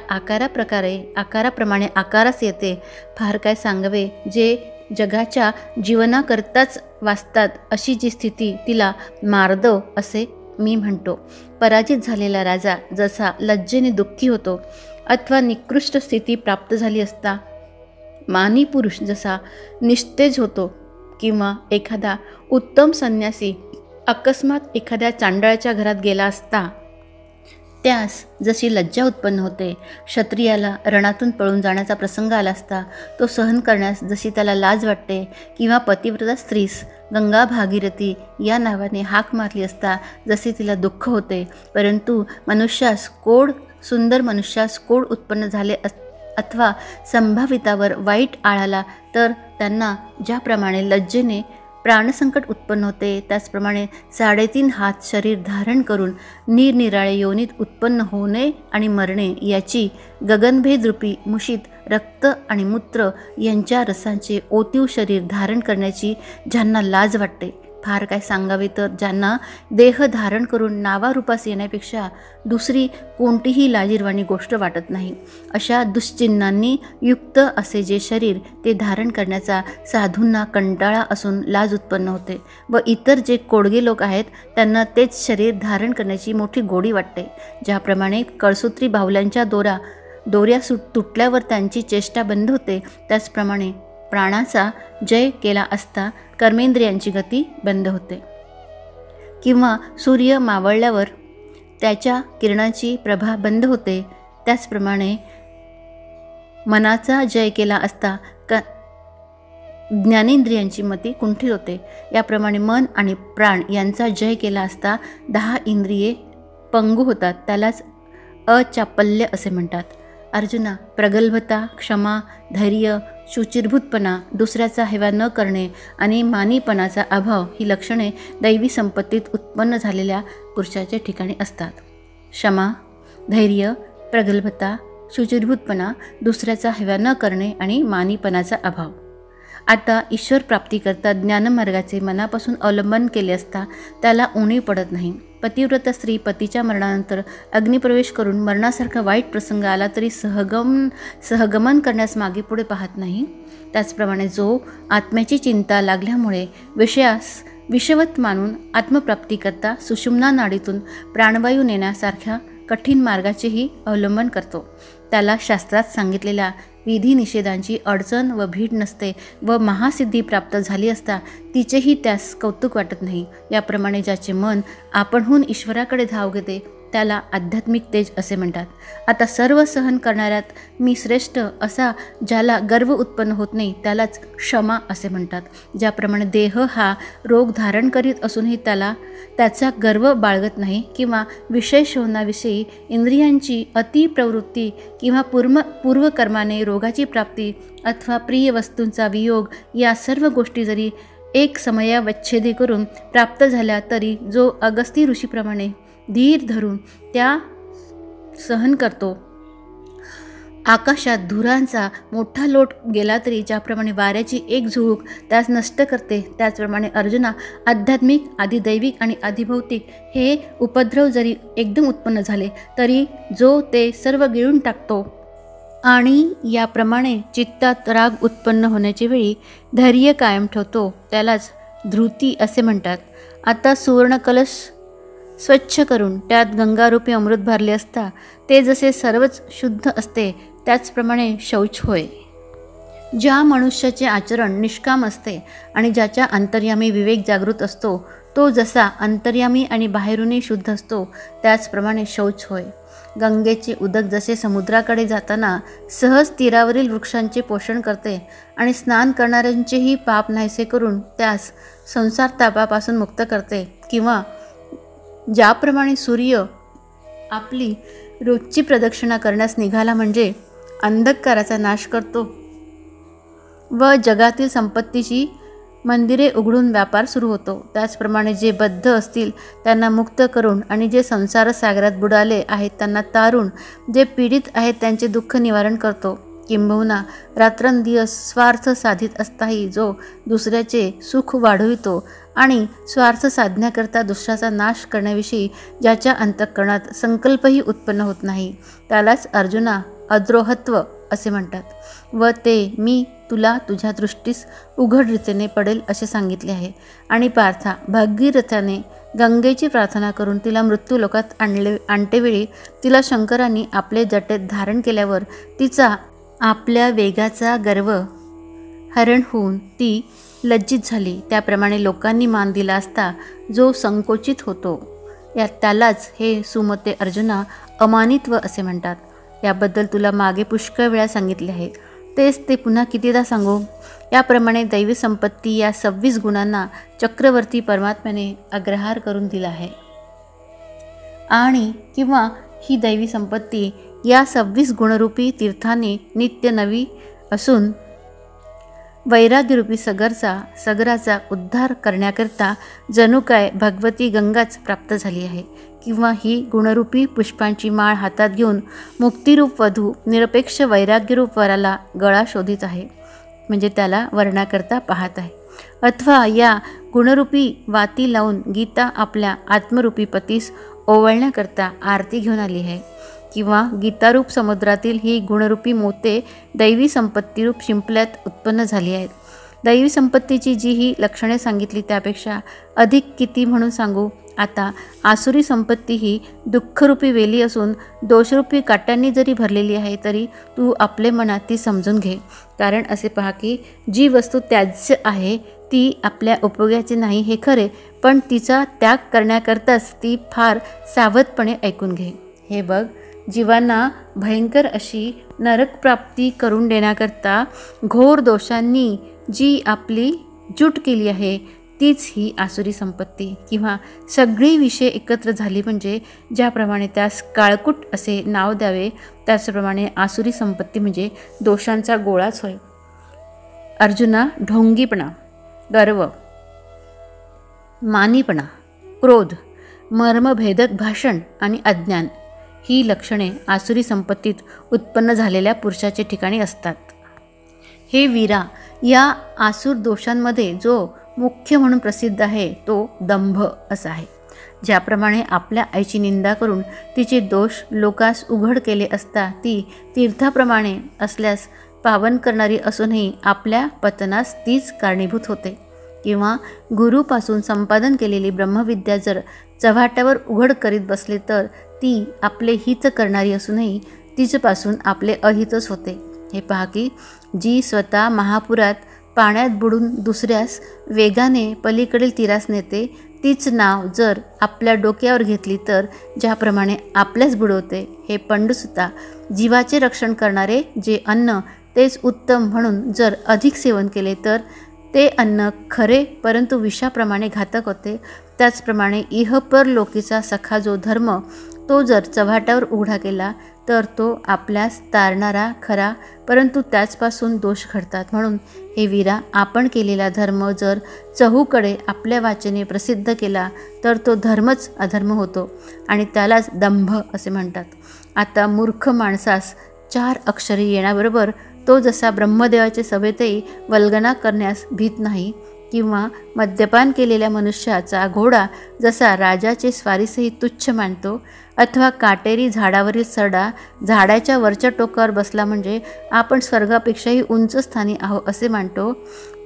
[SPEAKER 1] आकाराप्रमाणे आकारास येते, फार काय सांगावे, जे जगाच्या जीवनाकरताच वाचतात अशी जी स्थिती, तिला मार्दव असे मी म्हणतो. पराजित झालेला राजा जसा लज्जेने दुःखी होतो अथवा निकृष्ट स्थिती प्राप्त झाली असता, मानी पुरुष जसा निस्तेज होतो, किंवा एखादा उत्तम संन्यासी अकस्मात एखाद्या चांडाळाच्या घरात गेला असता त्यास जशी लज्जा उत्पन्न होते, क्षत्रियाला रणातून पळून जाण्याचा प्रसंग आला असता तो सहन करण्यास जशी त्याला लाज वाटते, किंवा पतिव्रता स्त्रीस गंगा भागीरथी या नावाने हाक मारली असता जसे तिला दुःख होते, परंतु सुंदर मनुष्यास कोड उत्पन्न झाले अथवा संभावितावर वाईट आळ आला तर त्यांना ज्याप्रमाणे लज्जेने प्राणसंकट उत्पन्न होते, त्याचप्रमाणे 3.5 हात शरीर धारण करून निरनिराळे योनीत उत्पन्न होणे आणि मरणे याची गगनभेदरूपी मुशीत रक्त आणि मूत्र यांच्या रसांचे ओतीव शरीर धारण करण्याची ज्यांना लाज वाटते, फार काय सांगावे तर ज्यांना देह धारण करून नावारूपास येण्यापेक्षा दुसरी कोणतीही लाजिरवाणी गोष्ट वाटत नाही, अशा दुश्चिन्हांनी युक्त असे जे शरीर ते धारण करण्याचा साधूंना कंटाळा असून लाज उत्पन्न होते, व इतर जे कोडगे लोक आहेत त्यांना तेच शरीर धारण करण्याची मोठी गोडी वाटते. ज्याप्रमाणे कळसूत्री बाहुल्यांच्या दोऱ्या तुटल्यावर त्यांची चेष्टा बंद होते, त्याचप्रमाणे प्राणाचा जय केला असता कर्मेंद्रियांची गती बंद होते. किंवा सूर्य मावळल्यावर त्याच्या किरणाची प्रभा बंद होते, त्याचप्रमाणे मनाचा जय केला असता ज्ञानेंद्रियांची मती कुंठित होते. याप्रमाणे मन आणि प्राण यांचा जय केला असता 10 इंद्रिये पंगू होतात, त्यालाच अचापल्य असे म्हणतात. अर्जुना, प्रगल्भता, क्षमा, धैर्य, शुचिर्भूतपणा, दुसऱ्याचा हेवा न करणे आणि मानीपणाचा अभाव ही लक्षणे दैवी संपत्तीत उत्पन्न झालेल्या पुरुषाच्या ठिकाणी असतात. क्षमा, धैर्य, प्रगल्भता, शुचिर्भूतपणा, दुसऱ्याचा हेवा न करणे आणि मानीपणाचा अभाव. आता ईश्वर प्राप्तीकरता ज्ञानमार्गाचे मनापासून अवलंबन केले असता त्याला उणीव पडत नाही. पतिव्रता स्त्री पतीच्या मरणानंतर अग्निप्रवेश करून मरणासारखा वाईट प्रसंग आला तरी सहगमन करण्यास मागे पुढे पाहत नाही. त्याचप्रमाणे जो आत्म्याची चिंता लागल्यामुळे विषयास विषवत मानून आत्मप्राप्तीकरता सुषुम्ना नाडीतून प्राणवायू नेण्यासारख्या कठीण मार्गाचेही अवलंबन करतो, त्याला शास्त्रात सांगितलेल्या विधी निषेधांची अडचण व भीड नसते व महासिद्धी प्राप्त झाली असता तिचेही त्यास कौतुक वाटत नाही. याप्रमाणे ज्याचे मन आपणहून ईश्वराकडे धाव घेते त्याला आध्यात्मिक तेज असे म्हणतात. आता सर्व सहन करणाऱ्यात मी श्रेष्ठ असा ज्याला गर्व उत्पन्न होत नाही त्यालाच क्षमा असे म्हणतात. ज्याप्रमाणे देह हा रोग धारण करीत असूनही त्याचा गर्व बाळगत नाही, किंवा विषय शोधण्याविषयी इंद्रियांची अतिप्रवृत्ती किंवा पूर्वकर्माने रोगाची प्राप्ती अथवा प्रिय वस्तूंचा वियोग या सर्व गोष्टी जरी एक समयावच्छेदी करून प्राप्त झाल्या तरी जो अगस्ती ऋषीप्रमाणे धीर धरून त्या सहन करतो. आकाशात धुरांचा मोठा लोट गेला तरी ज्याप्रमाणे वाऱ्याची एक झुळूक त्यास नष्ट करते, त्याचप्रमाणे अर्जुना, आध्यात्मिक, आधिदैविक आणि आधिभौतिक हे उपद्रव जरी एकदम उत्पन्न झाले तरी जो ते सर्व गिळून टाकतो आणि याप्रमाणे चित्तात राग उत्पन्न होण्याच्या वेळी धैर्य कायम ठेवतो त्यालाच धृती असे म्हणतात. आता सुवर्णकलश स्वच्छ करून त्यात गंगारूपी अमृत भरले असता ते जसे सर्वच शुद्ध असते त्याचप्रमाणे शौच होय. ज्या मनुष्याचे आचरण निष्काम असते आणि ज्याच्या अंतर्यामी विवेक जागृत असतो तो जसा अंतर्यामी आणि बाहेरूनही शुद्ध असतो त्याचप्रमाणे शौच होय. गंगेचे उदक जसे समुद्राकडे जाताना सहज तीरावरील वृक्षांचे पोषण करते आणि स्नान करणाऱ्यांचेही पाप नाहीसे करून त्यास संसार तापापासून मुक्त करते, किंवा ज्याप्रमाणे सूर्य आपली रोजची प्रदक्षिणा करण्यास निघाला म्हणजे अंधकाराचा नाश करतो व जगातील संपत्तीची मंदिरे उघडून व्यापार सुरू होतो. त्याचप्रमाणे जे बद्ध असतील त्यांना मुक्त करून आणि जे संसार सागरात बुडाले आहेत त्यांना तारून, जे पीडित आहेत त्यांचे दुःख निवारण करतो. किंबहुना रात्रंदिवस स्वार्थ साधित असताही जो दुसऱ्याचे सुख वाढवितो आणि स्वार्थ साधण्याकरता दुसऱ्याचा नाश करण्याविषयी ज्याच्या अंतःकरणात संकल्पही उत्पन्न होत नाही, त्यालाच अर्जुना अद्रोहत्व असे म्हणतात. व ते मी तुला तुझ्या दृष्टीस उघड रीतीने पडेल असे सांगितले आहे. आणि पार्था, भागीरथाने गंगेची प्रार्थना करून तिला मृत्यूलोकात आणतेवेळी तिला शंकरांनी आपले जटेत धारण केल्यावर तिचा आपल्या वेगाचा गर्व हरण होऊन ती लज्जित झाली. त्याप्रमाणे लोकांनी मान दिला असता जो संकोचित होतो त्यालाच हे सुमते अर्जुना अमानित्व असे म्हणतात. याबद्दल तुला मागे पुष्कळ वेळा सांगितले आहे, तेच ते पुन्हा कितीदा सांगू. याप्रमाणे दैवी संपत्ती या 26 गुणांना चक्रवर्ती परमात्म्याने अग्रहार करून दिला आहे. आणि किंवा ही दैवी संपत्ती या 26 गुणरूपी तीर्थाने नित्य नवी असून वैराग्यरूपी सगराचा उद्धार करण्याकरता जणू काय भगवती गंगाच प्राप्त झाली आहे. किंवा ही गुणरूपी पुष्पांची माळ हातात घेऊन मुक्तिरूप वधू निरपेक्ष वैराग्यरूप वराला गळा शोधित आहे, म्हणजे त्याला वरणाकरता पाहत आहे. अथवा या गुणरूपी वाती लावून गीता आपल्या आत्मरूपी पतीस ओवळण्याकरता आरती घेऊन आली आहे. किंवा गीतारूप समुद्रातील ही गुणरूपी मोते दैवी संपत्तीरूप शिंपल्यात उत्पन्न झाली आहेत. दैवी संपत्तीची जी ही लक्षणे सांगितली त्यापेक्षा अधिक किती म्हणून सांगू. आता आसुरी संपत्ती ही दुःखरूपी वेली असून दोषरूपी काट्यांनी जरी भरलेली आहे तरी तू आपले मनात ती समजून घे. कारण असे पहा की जी वस्तू त्याज्य आहे ती आपल्या उपयोगाची नाही हे खरे, पण तिचा त्याग करण्याकरताच ती फार सावधपणे ऐकून घे. हे बघ, जीवांना भयंकर अशी नरकप्राप्ती करून देण्याकरता घोर दोषांनी जी आपली जूट केली आहे तीच ही आसुरी संपत्ती किंवा सगळी विषय एकत्र झाली म्हणजे ज्याप्रमाणे त्यास काळकूट असे नाव द्यावे त्याचप्रमाणे आसुरी संपत्ती म्हणजे दोषांचा गोळाच होय. अर्जुना, ढोंगीपणा, गर्व, मानीपणा, क्रोध, मर्मभेदक भाषण आणि अज्ञान ही लक्षणे आसुरी संपत्तीत उत्पन्न झालेल्या पुरुषाचे ठिकाणी असतात. हे वीरा, या आसुर दोषांमध्ये जो मुख्य म्हणून प्रसिद्ध आहे तो दंभ असा आहे. ज्याप्रमाणे आपल्या आईची निंदा करून तिचे दोष लोकास उघड केले असता ती तीर्थाप्रमाणे असल्यास पावन करणारी असूनही आपल्या पतनास तीच कारणीभूत होते. किंवा गुरुपासून संपादन केलेली ब्रह्मविद्या जर चव्हाट्यावर उघड करीत बसले तर ती आपले हित करणारी असूनही तिच्यापासून आपले अहितच होते. हे पहा की जी स्वतः महापुरात पाण्यात बुडून दुसऱ्यास वेगाने पलीकडील तीरास नेते तीच नाव जर आपल्या डोक्यावर घेतली तर ज्याप्रमाणे आपल्याच बुडवते. हे पंडुसुता, जीवाचे रक्षण करणारे जे अन्न तेच उत्तम म्हणून जर अधिक सेवन केले तर ते अन्न खरे परंतु विषाप्रमाणे घातक होते. त्याचप्रमाणे इहपर लोकीचा सखा जो धर्म तो जर चव्हाट्यावर उघडा केला तर तो आपल्यास तारणारा खरा, परंतु त्याचपासून दोष घडतात. म्हणून हे वीरा, आपण केलेला धर्म जर चहूकडे आपल्या वाचेने प्रसिद्ध केला तर तो धर्मच अधर्म होतो आणि त्यालाच दंभ असे म्हणतात. आता मूर्ख माणसास 4 अक्षरी येण्याबरोबर तो जसा ब्रह्मदेवाच्या सभेतही वल्गना करण्यास भीत नाही किंवा मद्यपान केलेल्या मनुष्याचा घोडा जसा राजाचे स्वारीसही तुच्छ मानतो अथवा काटेरी झाडावरील सरडा झाडाच्या वरच्या टोकावर बसला म्हणजे आपण स्वर्गापेक्षाही उंच स्थानी आहो असे मानतो.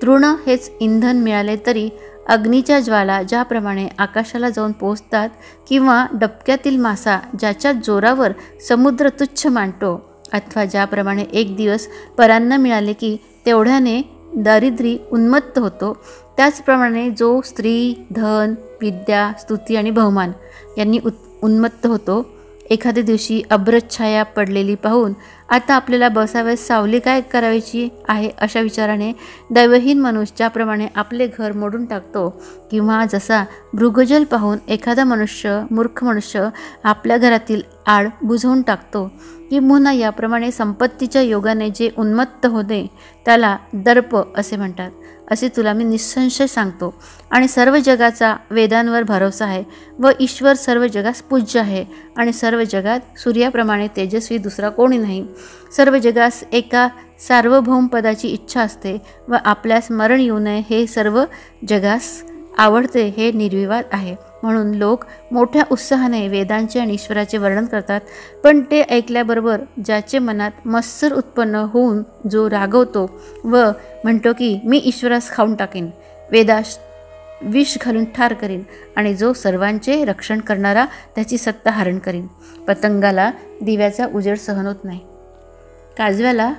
[SPEAKER 1] तृण हेच इंधन मिळाले तरी अग्नीच्या ज्वाला ज्याप्रमाणे आकाशाला जाऊन पोहोचतात किंवा डबक्यातील मासा ज्याच्या जोरावर समुद्र तुच्छ मानतो अथवा ज्याप्रमाणे एक दिवस परान्न मिळाले की तेवढ्याने दारिद्र्य उन्मत्त होतो, त्याचप्रमाणे जो स्त्री, धन, विद्या, स्तुती आणि बहुमान यांनी उन्मत्त होतो. एखाद्या दिवशी अभ्रच्छाया पडलेली पाहून आता आपल्याला बसाव्यास सावली काय करायची आहे अशा विचाराने दैवहीन मनुष्य ज्याप्रमाणे आपले घर मोडून टाकतो, किंवा जसा मृगजल पाहून एखादा मूर्ख मनुष्य आपल्या घरातील आड बुजवून टाकतो, किंबहुना याप्रमाणे संपत्तीच्या योगाने जे उन्मत्त होते त्याला दर्प असे म्हणतात, असे तुला मी निसंशय सांगतो. आणि सर्व जगाचा वेदांवर भरोसा आहे व ईश्वर सर्व जगास पूज्य आहे. आणि सर्व जगात सूर्याप्रमाणे तेजस्वी दुसरा कोणी नाही. सर्व जगास एका सार्वभौम पदाची इच्छा असते व आपल्यास मरण येऊ नये हे सर्व जगास आवडते हे निर्विवाद आहे. म्हणून लोक मोठ्या उत्साहाने वेदांचे आणि ईश्वराचे वर्णन करतात. पण ते ऐकल्याबरोबर ज्याचे मनात मत्सर उत्पन्न होऊन जो रागवतो व म्हणतो की मी ईश्वरास खाऊन टाकीन, वेदास विष घालून ठार करीन, आणि जो सर्वांचे रक्षण करणारा त्याची सत्ता हरण करीन. पतंगाला दिव्याचा उजेड सहन होत नाही, काजव्याला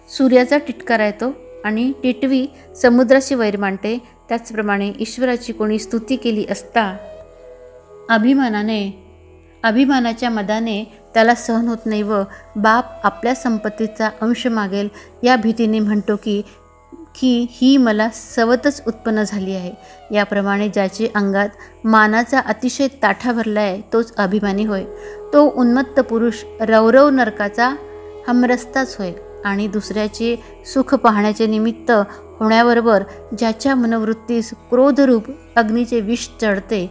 [SPEAKER 1] सूर्याचा तिटकारा येतो, आणि टिटवी समुद्राची वैर मांडते. त्याचप्रमाणे ईश्वराची कोणी स्तुती केली असता अभिमानाच्या मदाने त्याला सहन होत नाही व बाप आपल्या संपत्तीचा अंश मागेल या भीतीने म्हणतो की ही मला सवतच उत्पन्न झाली आहे. याप्रमाणे ज्याच्या अंगात मानाचा अतिशय ताठा भरला आहे तोच अभिमानी होय. तो उन्मत्त पुरुष रवरव नरकाचा हमरस्ताच होय. आणि दुसऱ्याचे सुख पाहण्याचे निमित्त होण्याबरोबर ज्याच्या मनोवृत्तीस क्रोधरूप अग्नीचे विष चढते,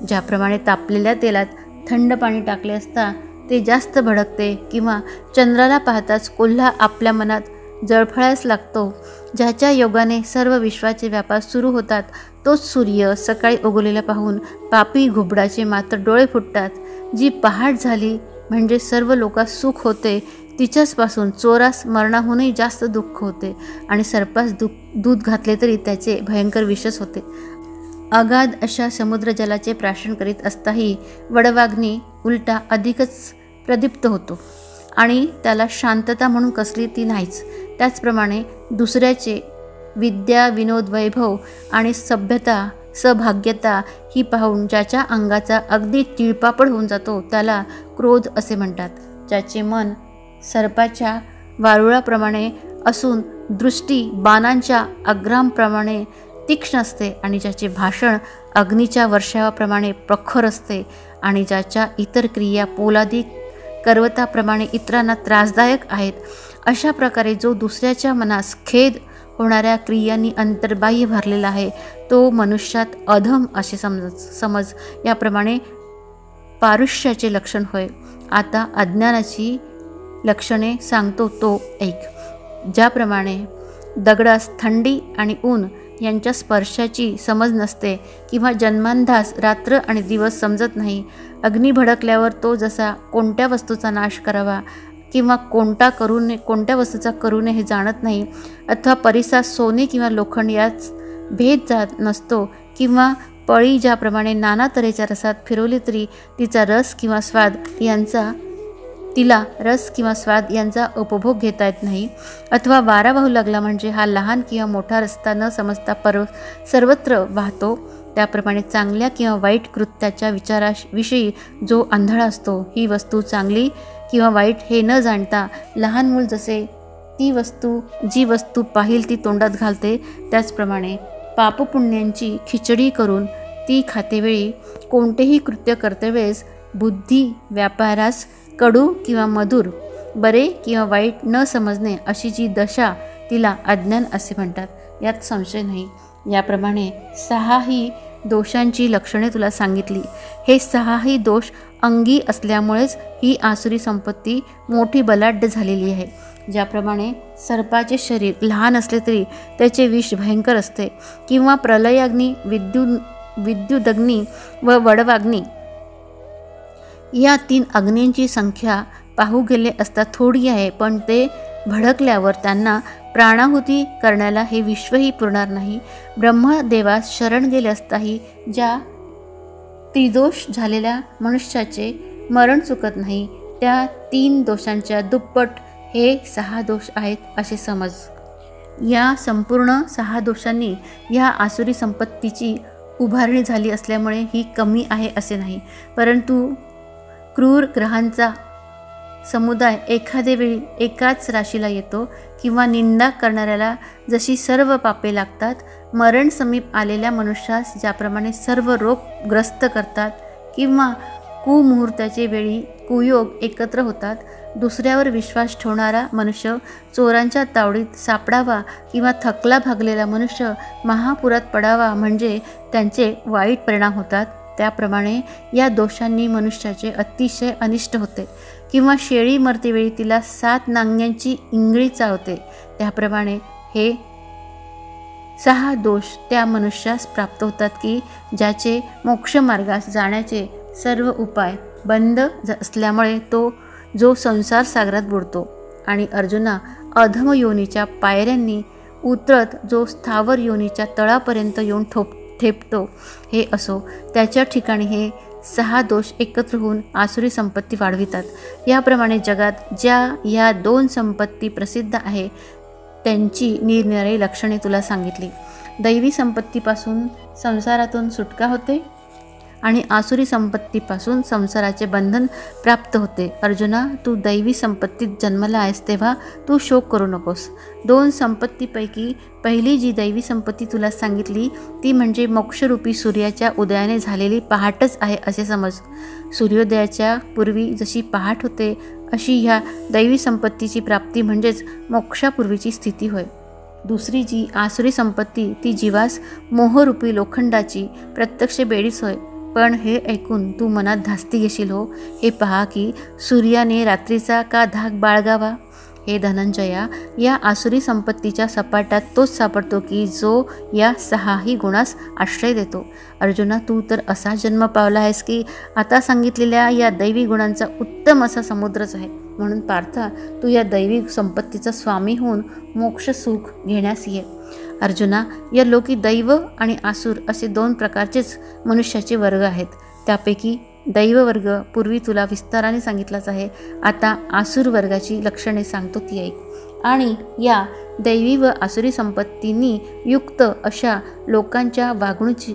[SPEAKER 1] ज्याप्रमाणे तापलेल्या तेलात थंड पाणी टाकले असता ते जास्त भडकते, किंवा चंद्राला पाहताच कोल्हा आपल्या मनात जळफळायस लागतो, ज्याच्या योगाने सर्व विश्वाचे व्यापार सुरू होतात, तोच सूर्य सकाळी उगवलेला पाहून पापी घुबडाचे मात्र डोळे फुटतात. जी पहाट झाली म्हणजे सर्व लोकांस सुख होते, तिच्याचपासून चोरास मरणाहूनही जास्त दुःख होते, आणि सर्पास दूध घातले तरी त्याचे भयंकर विषच होते. अगाध अशा समुद्रजलाचे प्राशन करीत असताही वडवाग्नी उलटा अधिकच प्रदीप्त होतो, आणि त्याला शांतता म्हणून कसली ती नाहीच. त्याचप्रमाणे दुसऱ्याचे विद्या, विनोद, वैभव आणि सभ्यता, सौभाग्यता ही पाहून ज्याच्या अंगाचा अगदी तिळपापड होऊन जातो त्याला क्रोध असे म्हणतात. ज्याचे मन सर्पाच्या वारुळाप्रमाणे असून दृष्टी बाणांच्या अग्रांप्रमाणे तीक्ष्ण असते, आणि ज्याचे भाषण अग्नीच्या वर्षावाप्रमाणे प्रखर असते, आणि ज्याच्या इतर क्रिया पोलादी कर्वताप्रमाणे इतरांना त्रासदायक आहेत, अशा प्रकारे जो दुसऱ्याच्या मनास खेद होणाऱ्या क्रियांनी अंतर्बाह्य भरलेला आहे तो मनुष्यात अधम असे समज याप्रमाणे पारुष्याचे लक्षण होय. आता अज्ञानाची लक्षणे सांगतो तो ऐक. ज्याप्रमाणे दगडास थंडी आणि ऊन यांच्या स्पर्शाची समज नसते, किंवा जन्मांधास रात्र आणि दिवस समजत नाही, अग्नी भडकल्यावर तो जसा कोणत्या वस्तूचा नाश करावा किंवा कोणत्या वस्तूचा करू नये हे जाणत नाही, अथवा परिसात सोने किंवा लोखंड याच भेद जात नसतो, किंवा पळी ज्याप्रमाणे नाना तऱ्हेच्या रसात फिरवली तरी तिला रस किंवा स्वाद यांचा उपभोग घेता येत नाही, अथवा वारा वाहू लागला म्हणजे हा लहान किंवा मोठा रस्ता न समजता सर्वत्र वाहतो, त्याप्रमाणे चांगल्या किंवा वाईट कृत्याच्या विचाराविषयी जो आंधळा असतो, ही वस्तू चांगली किंवा वाईट हे न जाणता लहान मूल जसे जी वस्तू पाहिल ती तोंडात घालते, त्याचप्रमाणे पापपुण्यांची खिचडी करून ती खातेवेळी कोणतेही कृत्य करतेवेळेस बुद्धी व्यापारास कडू किंवा मधुर, बरे किंवा वाईट न समजणे अशी जी दशा तिला अज्ञान असे म्हणतात, यात संशय नाही. याप्रमाणे 6ही दोषांची लक्षणे तुला सांगितली. हे 6ही दोष अंगी असल्यामुळेच ही आसुरी संपत्ती मोठी बलाढ्य झालेली आहे. ज्याप्रमाणे सर्पाचे शरीर लहान असले तरी त्याचे विष भयंकर असते, किंवा प्रलयाग्नी, विद्युदग्नी व वडवाग्नी या 3 अग्नींची संख्या पाहू गेले असता थोडी आहे, पण ते भडकल्यावर त्यांना प्राणाहुती करण्याला हे विश्वही पुरणार नाही. ब्रह्मदेवास शरण गेले असताही ज्या त्रिदोष झालेल्या मनुष्याचे मरण चुकत नाही, त्या 3 दोषांच्या दुप्पट हे 6 दोष आहेत असे समज. या संपूर्ण 6 दोषांनी ह्या आसुरी संपत्तीची उभारणी झाली असल्यामुळे ही कमी आहे असे नाही, परंतु क्रूर ग्रहांचा समुदाय एखाद्या वेळी एकाच राशीला येतो किंवा निंदा करणाऱ्याला जशी सर्व पापे लागतात, मरण समीप आलेल्या मनुष्यास ज्याप्रमाणे सर्व रोग ग्रस्त करतात किंवा कुमुहूर्ताचे वेळी कुयोग एकत्र होतात, दुसऱ्यावर विश्वास ठेवणारा मनुष्य चोरांच्या तावडीत सापडावा किंवा थकला भागलेला मनुष्य महापुरात पडावा म्हणजे त्यांचे वाईट परिणाम होतात, त्याप्रमाणे या दोषांनी मनुष्याचे अतिशय अनिष्ट होते. किंवा शेळी मरतेवेळी तिला 7 नांग्यांची इंगळी चावते, त्याप्रमाणे हे 6 दोष त्या मनुष्यास प्राप्त होतात की ज्याचे मोक्षमार्गास जाण्याचे सर्व उपाय बंद असल्यामुळे तो जो संसार सागरात बुडतो. आणि अर्जुना, अधम योनीच्या पायऱ्यांनी उतरत जो स्थावर योनीच्या तळापर्यंत येऊन ठेपतो, हे असो, त्याच्या ठिकाणी हे 6 दोष एकत्र होऊन आसुरी संपत्ती वाढवितात. याप्रमाणे जगात ज्या ह्या 2 संपत्ती प्रसिद्ध आहे त्यांची निरनिराळी लक्षणे तुला सांगितली. दैवी संपत्तीपासून संसारातून सुटका होते आणि आसुरी संपत्तीपासून संसाराचे बंधन प्राप्त होते. अर्जुना, तू दैवी संपत्तीत जन्मला आहेस तेव्हा तू शोक करू नकोस. 2 संपत्तीपैकी पहिली जी दैवी संपत्ती तुला सांगितली ती म्हणजे मोक्षरूपी सूर्याच्या उदयाने झालेली पहाटच आहे असे समज. सूर्योदयाच्या पूर्वी जशी पहाट होते अशी ह्या दैवी संपत्तीची प्राप्ती म्हणजेच मोक्षापूर्वीची स्थिती होय. दुसरी जी आसुरी संपत्ती ती जीवास मोहरूपी लोखंडाची प्रत्यक्ष बेडीच होय. पण हे ऐकून तू मनात धास्ती घेशील हो. हे पहा की सूर्याने रात्रीचा का धाक बाळगावा. हे धनंजया, या आसुरी संपत्तीच्या सपाटात तोच सापडतो की जो या 6ही गुणास आश्रय देतो. अर्जुना, तू तर असा जन्म पावला आहेस की आता सांगितलेल्या या दैवी गुणांचा उत्तम असा समुद्रच आहे. म्हणून पार्था, तू या दैवी संपत्तीचा स्वामी होऊन मोक्ष सुख घेण्यास ये. अर्जुना, या लोकी दैव आणि आसुर असे 2 प्रकारचेच मनुष्याचे वर्ग आहेत. त्यापैकी दैव वर्ग पूर्वी तुला विस्ताराने सांगितलाच आहे. आता आसुर वर्गाची लक्षणे सांगतो ती ऐक. आणि या दैवी व आसुरी संपत्तींनी युक्त अशा लोकांच्या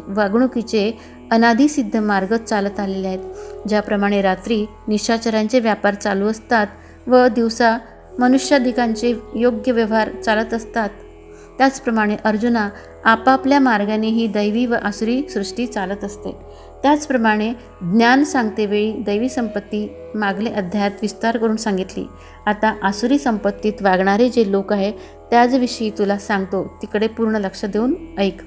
[SPEAKER 1] वागणुकीचे अनादिसिद्ध मार्ग चालत आलेले आहेत. ज्याप्रमाणे रात्री निशाचरांचे व्यापार चालू असतात व दिवसा मनुष्याधिकांचे योग्य व्यवहार चालत असतात, त्याचप्रमाणे अर्जुना, आपापल्या मार्गाने ही दैवी व आसुरी सृष्टी चालत असते. त्याचप्रमाणे ज्ञान सांगतेवेळी दैवी संपत्ती मागले अध्यायात विस्तार करून सांगितली. आता आसुरी संपत्तीत वागणारे जे लोक आहे त्याचविषयी तुला सांगतो, तिकडे पूर्ण लक्ष देऊन ऐक.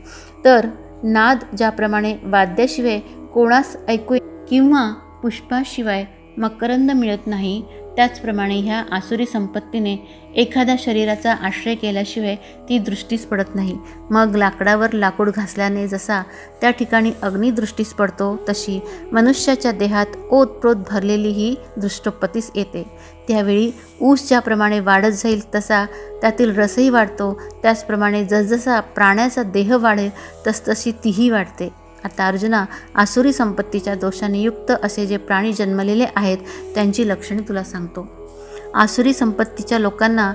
[SPEAKER 1] तर नाद ज्याप्रमाणे वाद्याशिवाय कोणास ऐकू किंवा पुष्पाशिवाय मकरंद मिळत नाही, त्याचप्रमाणे ह्या आसुरी संपत्तीने एखाद्या शरीराचा आश्रय केल्याशिवाय ती दृष्टीस पडत नाही. मग लाकडावर लाकूड घासल्याने जसा त्या ठिकाणी अग्नी दृष्टीस पडतो, तशी मनुष्याच्या देहात ओतप्रोत भरलेली ही दृष्टोपत्तीस येते. त्यावेळी ऊस ज्याप्रमाणे वाढत जाईल तसा त्यातील रसही वाढतो, त्याचप्रमाणे जसजसा प्राण्याचा देह वाढेल तसतशी तीही वाढते. आता अर्जुना, आसुरी संपत्तीच्या दोषाने युक्त असे जे प्राणी जन्मलेले आहेत त्यांची लक्षणे तुला सांगतो. आसुरी संपत्तीच्या लोकांना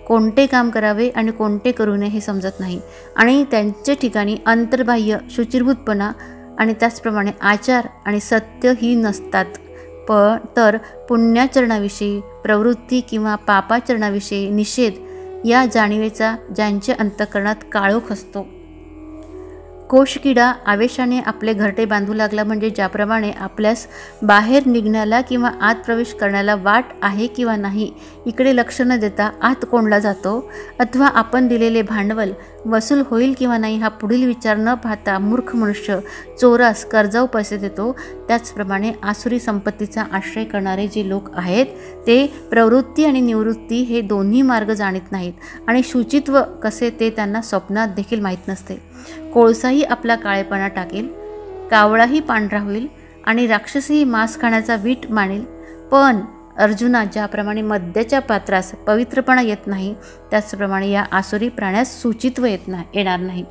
[SPEAKER 1] कोणते काम करावे आणि कोणते करू नये हे समजत नाही आणि त्यांच्या ठिकाणी अंतर्बाह्य शुचिर्भूतपणा आणि त्याचप्रमाणे आचार आणि सत्य ही नसतात. तर पुण्याचरणाविषयी प्रवृत्ती किंवा पापाचरणाविषयी निषेध या जाणीवेचा ज्यांच्या अंतःकरणात काळोख असतो. कोशकिडा आवेशाने आपले घरटे बांधू लागला म्हणजे ज्याप्रमाणे आपल्यास बाहेर निघण्याला किंवा आत प्रवेश करण्याला वाट आहे किंवा नाही इकडे लक्ष न देता आत कोंडला जातो, अथवा आपण दिलेले भांडवल वसूल होईल किंवा नाही हा पुढील विचार न पाहता मूर्ख मनुष्य चोरास कर्जाऊ पैसे देतो, त्याचप्रमाणे आसुरी संपत्तीचा आश्रय करणारे जे लोक आहेत ते प्रवृत्ती आणि निवृत्ती हे दोन्ही मार्ग जाणत नाहीत आणि शुचित्व कसे ते त्यांना स्वप्नात देखील माहीत नसते. कोळसाही आपला काळेपणा टाकेल, कावळाही पांढरा होईल आणि राक्षसही मांस खाण्याचा वीट मानेल. पण अर्जुना, ज्याप्रमाणे मद्याच्या पात्रास पवित्रपणा येत नाही त्याचप्रमाणे या आसुरी प्राण्यास शुचित्व येणार नाही.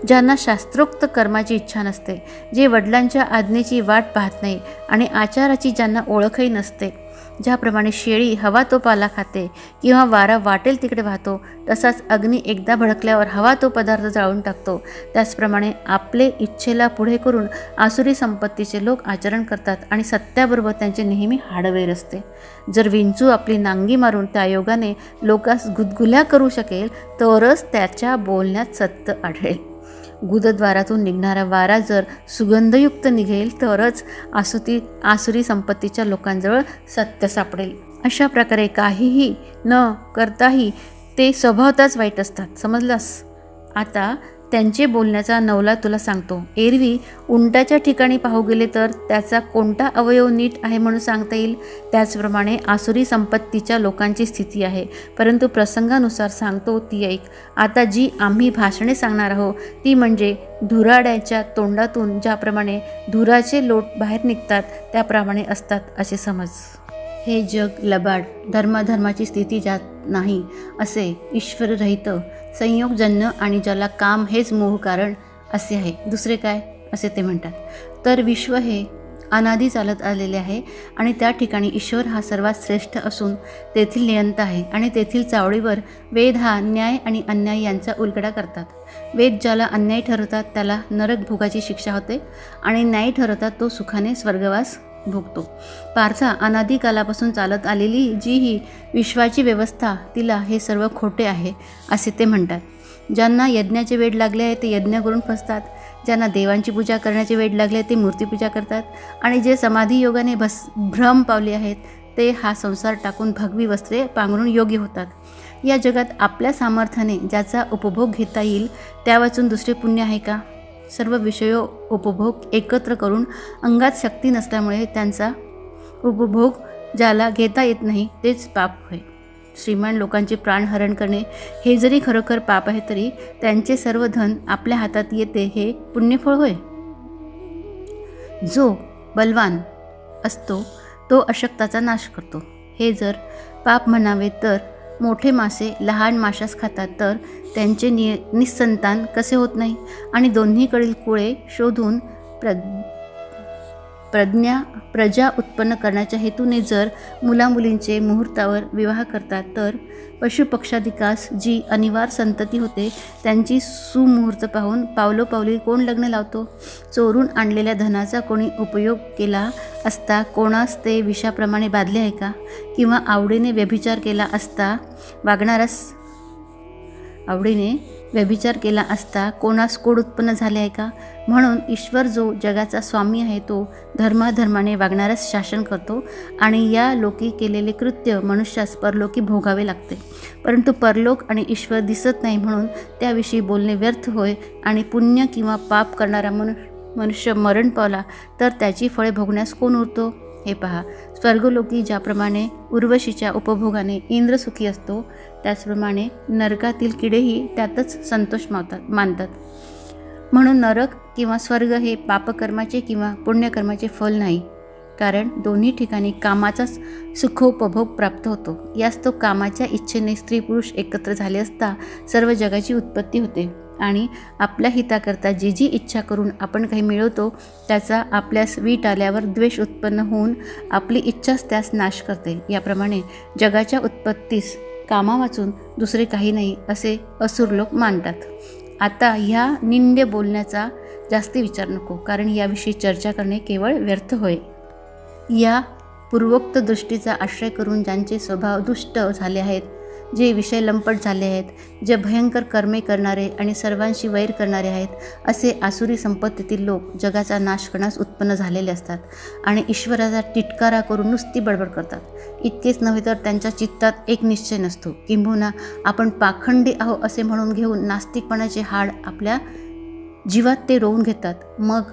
[SPEAKER 1] ज्यांना शास्त्रोक्त कर्माची इच्छा नसते, जे वडिलांच्या आज्ञेची वाट पाहत नाही आणि आचाराची ज्यांना ओळखही नसते, ज्याप्रमाणे शेळी हवा तो पाला खाते किंवा वारा वाटेल तिकडे वाहतो, तसाच अग्नी एकदा भडकल्यावर हवा तो पदार्थ जाळून टाकतो, त्याचप्रमाणे आपले इच्छेला पुढे करून आसुरी संपत्तीचे लोक आचरण करतात आणि सत्याबरोबर त्यांचे नेहमी हाडवैर असते. जर विंचू आपली नांगी मारून त्या योगाने लोकास गुदगुल्या करू शकेल तरच त्याच्या बोलण्यात सत्य आढळेल. गुदद्वारातून निघणारा वारा जर सुगंधयुक्त निघेल तरच आसुरी संपत्तीच्या लोकांजवळ सत्य सापडेल. अशा प्रकारे काहीही न करताही ते स्वभावतःच वाईट असतात. समजलास? आता त्यांचे बोलण्याचा नवला तुला सांगतो. एरवी उंटाच्या ठिकाणी पाहू गेले तर त्याचा कोणता अवयव नीट आहे म्हणून सांगता येईल, त्याचप्रमाणे आसुरी संपत्तीच्या लोकांची स्थिती आहे. परंतु प्रसंगानुसार सांगतो ती ऐक. आता जी आम्ही भाषणे सांगणार आहोत ती म्हणजे धुराड्याच्या तोंडातून ज्याप्रमाणे धुराचे लोट बाहेर निघतात त्याप्रमाणे असतात असे समज. हे जग लबाड, धर्माची स्थिती ज्यात नाही असे ईश्वररहित, संयोगजन्य आणि ज्याला काम हेच मूळ कारण असे आहे. दुसरे काय असे ते म्हणतात. तर विश्व हे अनादी चालत आलेले आहे आणि त्या ठिकाणी ईश्वर हा सर्वात श्रेष्ठ असून तेथील नियंता आहे आणि तेथील चावडीवर वेद हा न्याय आणि अन्याय यांचा उलगडा करतात. वेद ज्याला अन्याय ठरवतात त्याला नरक भोगाची शिक्षा होते आणि न्याय ठरवतात तो सुखाने स्वर्गवास भोगतो. पार्था, अनादी कालापासून चालत आलेली जी ही विश्वाची व्यवस्था तिला हे सर्व खोटे आहे असे ते म्हणतात. ज्यांना यज्ञाचे वेड लागले आहे ते यज्ञ करून फसतात, ज्यांना देवांची पूजा करण्याचे वेड लागले ते मूर्तीपूजा करतात आणि जे समाधी योगाने भ्रम पावले आहेत ते हा संसार टाकून भगवी वस्त्रे पांघरून योगी होतात. या जगात आपल्या सामर्थ्याने ज्याचा उपभोग घेता येईल त्या वाचून दुसरे पुण्य आहे का? सर्व विषयो उपभोग एकत्र करून अंगात शक्ती नसल्यामुळे त्यांचा उपभोग ज्याला घेता येत नाही तेच पाप होय. श्रीमान लोकांचे प्राणहरण करणे हे जरी खरोखर पाप आहे तरी त्यांचे सर्व धन आपल्या हातात येते हे पुण्यफळ होय. जो बलवान असतो तो अशक्ताचा नाश करतो. हे जर पाप म्हणावे तर मोठे मासे लहान माशास खातात तर त्यांचे निस्संतान कसे होत नाही आणि दोन्हीकडील कुळे शोधून प्रजा उत्पन्न करण्याच्या हेतूने जर मुलामुलींचे मुहूर्तावर विवाह करतात तर पशुपक्षादिकास जी अनिवार्य संतती होते त्यांची सुमुहूर्त पाहून पावलोपावली कोण लग्न लावतो? चोरून आणलेल्या धनाचा कोणी उपयोग केला असता कोणास ते विषाप्रमाणे बाधले आहे का? किंवा आवडीने व्यभिचार केला असता कोणास कोड उत्पन्न झाले आहे का? म्हणून ईश्वर जो जगाचा स्वामी आहे तो धर्माने वागणाऱ्यास शासन करतो आणि या लोकी केलेले कृत्य मनुष्यास परलोकी भोगावे लागते. परंतु परलोक आणि ईश्वर दिसत नाही म्हणून त्याविषयी बोलणे व्यर्थ होय आणि पुण्य किंवा पाप करणारा मनुष्य मरण पावला तर त्याची फळे भोगण्यास कोण उरतो? हे पहा, स्वर्गलोकी ज्याप्रमाणे उर्वशीच्या उपभोगाने इंद्र सुखी असतो त्याचप्रमाणे नरकातील किडेही त्यातच संतोष मानतात. म्हणून नरक किंवा स्वर्ग हे पापकर्माचे किंवा पुण्यकर्माचे फल नाही, कारण दोन्ही ठिकाणी कामाचाच सुखोपभोग प्राप्त होतो. यास तो कामाच्या इच्छेने स्त्री पुरुष एकत्र झाले असता सर्व जगाची उत्पत्ती होते आणि आपल्या हिताकरता जी जी इच्छा करून आपण काही मिळवतो त्याचा आपल्यास वीट आल्यावर द्वेष उत्पन्न होऊन आपली इच्छाच त्यास नाश करते. याप्रमाणे जगाच्या उत्पत्तीस कामा वाचून दुसरे काही नाही असे असुर लोक मानतात. आता ह्या निंद्य बोलण्याचा जास्ती विचार नको, कारण याविषयी चर्चा करणे केवळ व्यर्थ होय. या पूर्वोक्त दृष्टीचा आश्रय करून ज्यांचे स्वभाव दुष्ट झाले आहेत, जे विषय लंपट झाले आहेत, जे भयंकर कर्मे करणारे आणि सर्वांशी वैर करणारे आहेत, असे आसुरी संपत्तीतील लोक जगाचा नाश करण्यास उत्पन्न झालेले असतात आणि ईश्वराचा तिटकारा करून नुसती बडबड करतात. इतकेच नव्हे तर त्यांच्या चित्तात एक निश्चय नसतो, किंबहुना आपण पाखंडी आहो असे म्हणून घेऊन नास्तिकपणाचे हाड आपल्या जीवात ते रोवून घेतात. मग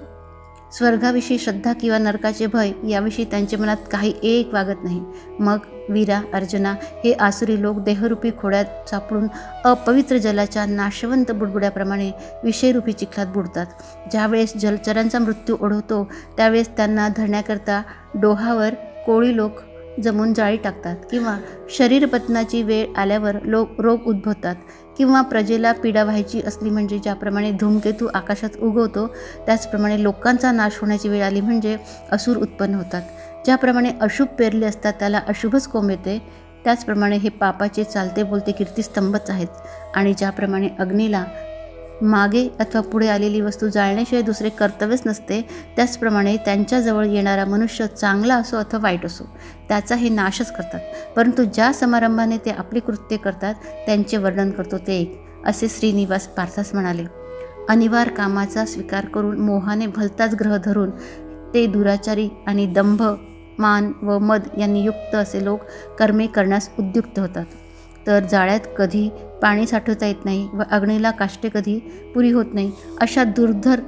[SPEAKER 1] स्वर्गाविषयी श्रद्धा किंवा नरकाचे भय याविषयी त्यांच्या मनात काही एक वागत नाही. मग वीरा अर्जुना, हे आसुरी लोक देहरूपी खोड्यात सापडून अपवित्र जलाच्या नाशवंत बुडबुड्याप्रमाणे विषयरूपी चिखलात बुडतात. ज्यावेळेस जलचरांचा मृत्यू ओढवतो त्यावेळेस त्यांना धरण्याकरता डोहावर कोळी लोक जमून जाळी टाकतात, किंवा शरीरपतनाची वेळ आल्यावर रोग उद्भवतात, किंवा प्रजेला पीडा व्हायची असली म्हणजे ज्याप्रमाणे धूमकेतू आकाशात उगवतो त्याचप्रमाणे लोकांचा नाश होण्याची वेळ आली म्हणजे असुर उत्पन्न होतात. ज्याप्रमाणे अशुभ पेरले असतात त्याला अशुभच कोंब येते, त्याचप्रमाणे हे पापाचे चालते बोलते कीर्तिस्तंभच आहेत. आणि ज्याप्रमाणे अग्नीला मागे अथवा पुढे आलेली वस्तू जाळण्याशिवाय दुसरे कर्तव्यच नसते, त्याचप्रमाणे त्यांच्याजवळ येणारा मनुष्य चांगला असो अथवा वाईट असो त्याचा हे नाशच करतात. परंतु ज्या समारंभाने ते आपली कृत्ये करतात त्यांचे वर्णन करतो ते एक. असे श्रीनिवास पार्थास म्हणाले. अनिवार्य कामाचा स्वीकार करून मोहाने भलताच ग्रह धरून ते दुराचारी आणि दंभ, मान व मद यांनी युक्त असे लोक कर्मे करण्यास उद्युक्त होतात. तर जाळ्यात कधी पाणी साठवता येत नाही व अग्नीला काष्टे कधी पुरी होत नाही, अशा दुर्धर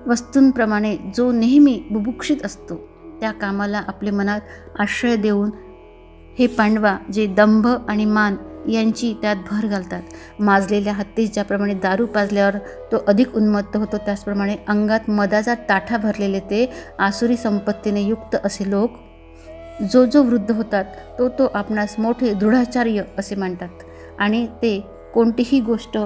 [SPEAKER 1] वस्तूंप्रमाणे जो नेहमी बुभुक्षित असतो त्या कामाला आपले मनात आश्रय देऊन हे पांडवा जे दंभ आणि मान यांची त्यात भर घालतात. माजलेल्या हत्तीस ज्याप्रमाणे दारू पाजल्यावर तो अधिक उन्मत्त होतो, त्याचप्रमाणे अंगात मदाचा ताठा भरलेले ते आसुरी संपत्तीने युक्त असे लोक जो वृद्ध होतात तो आपणास मोठे दृढाचार्य असे मानतात आणि ते कोणतीही गोष्ट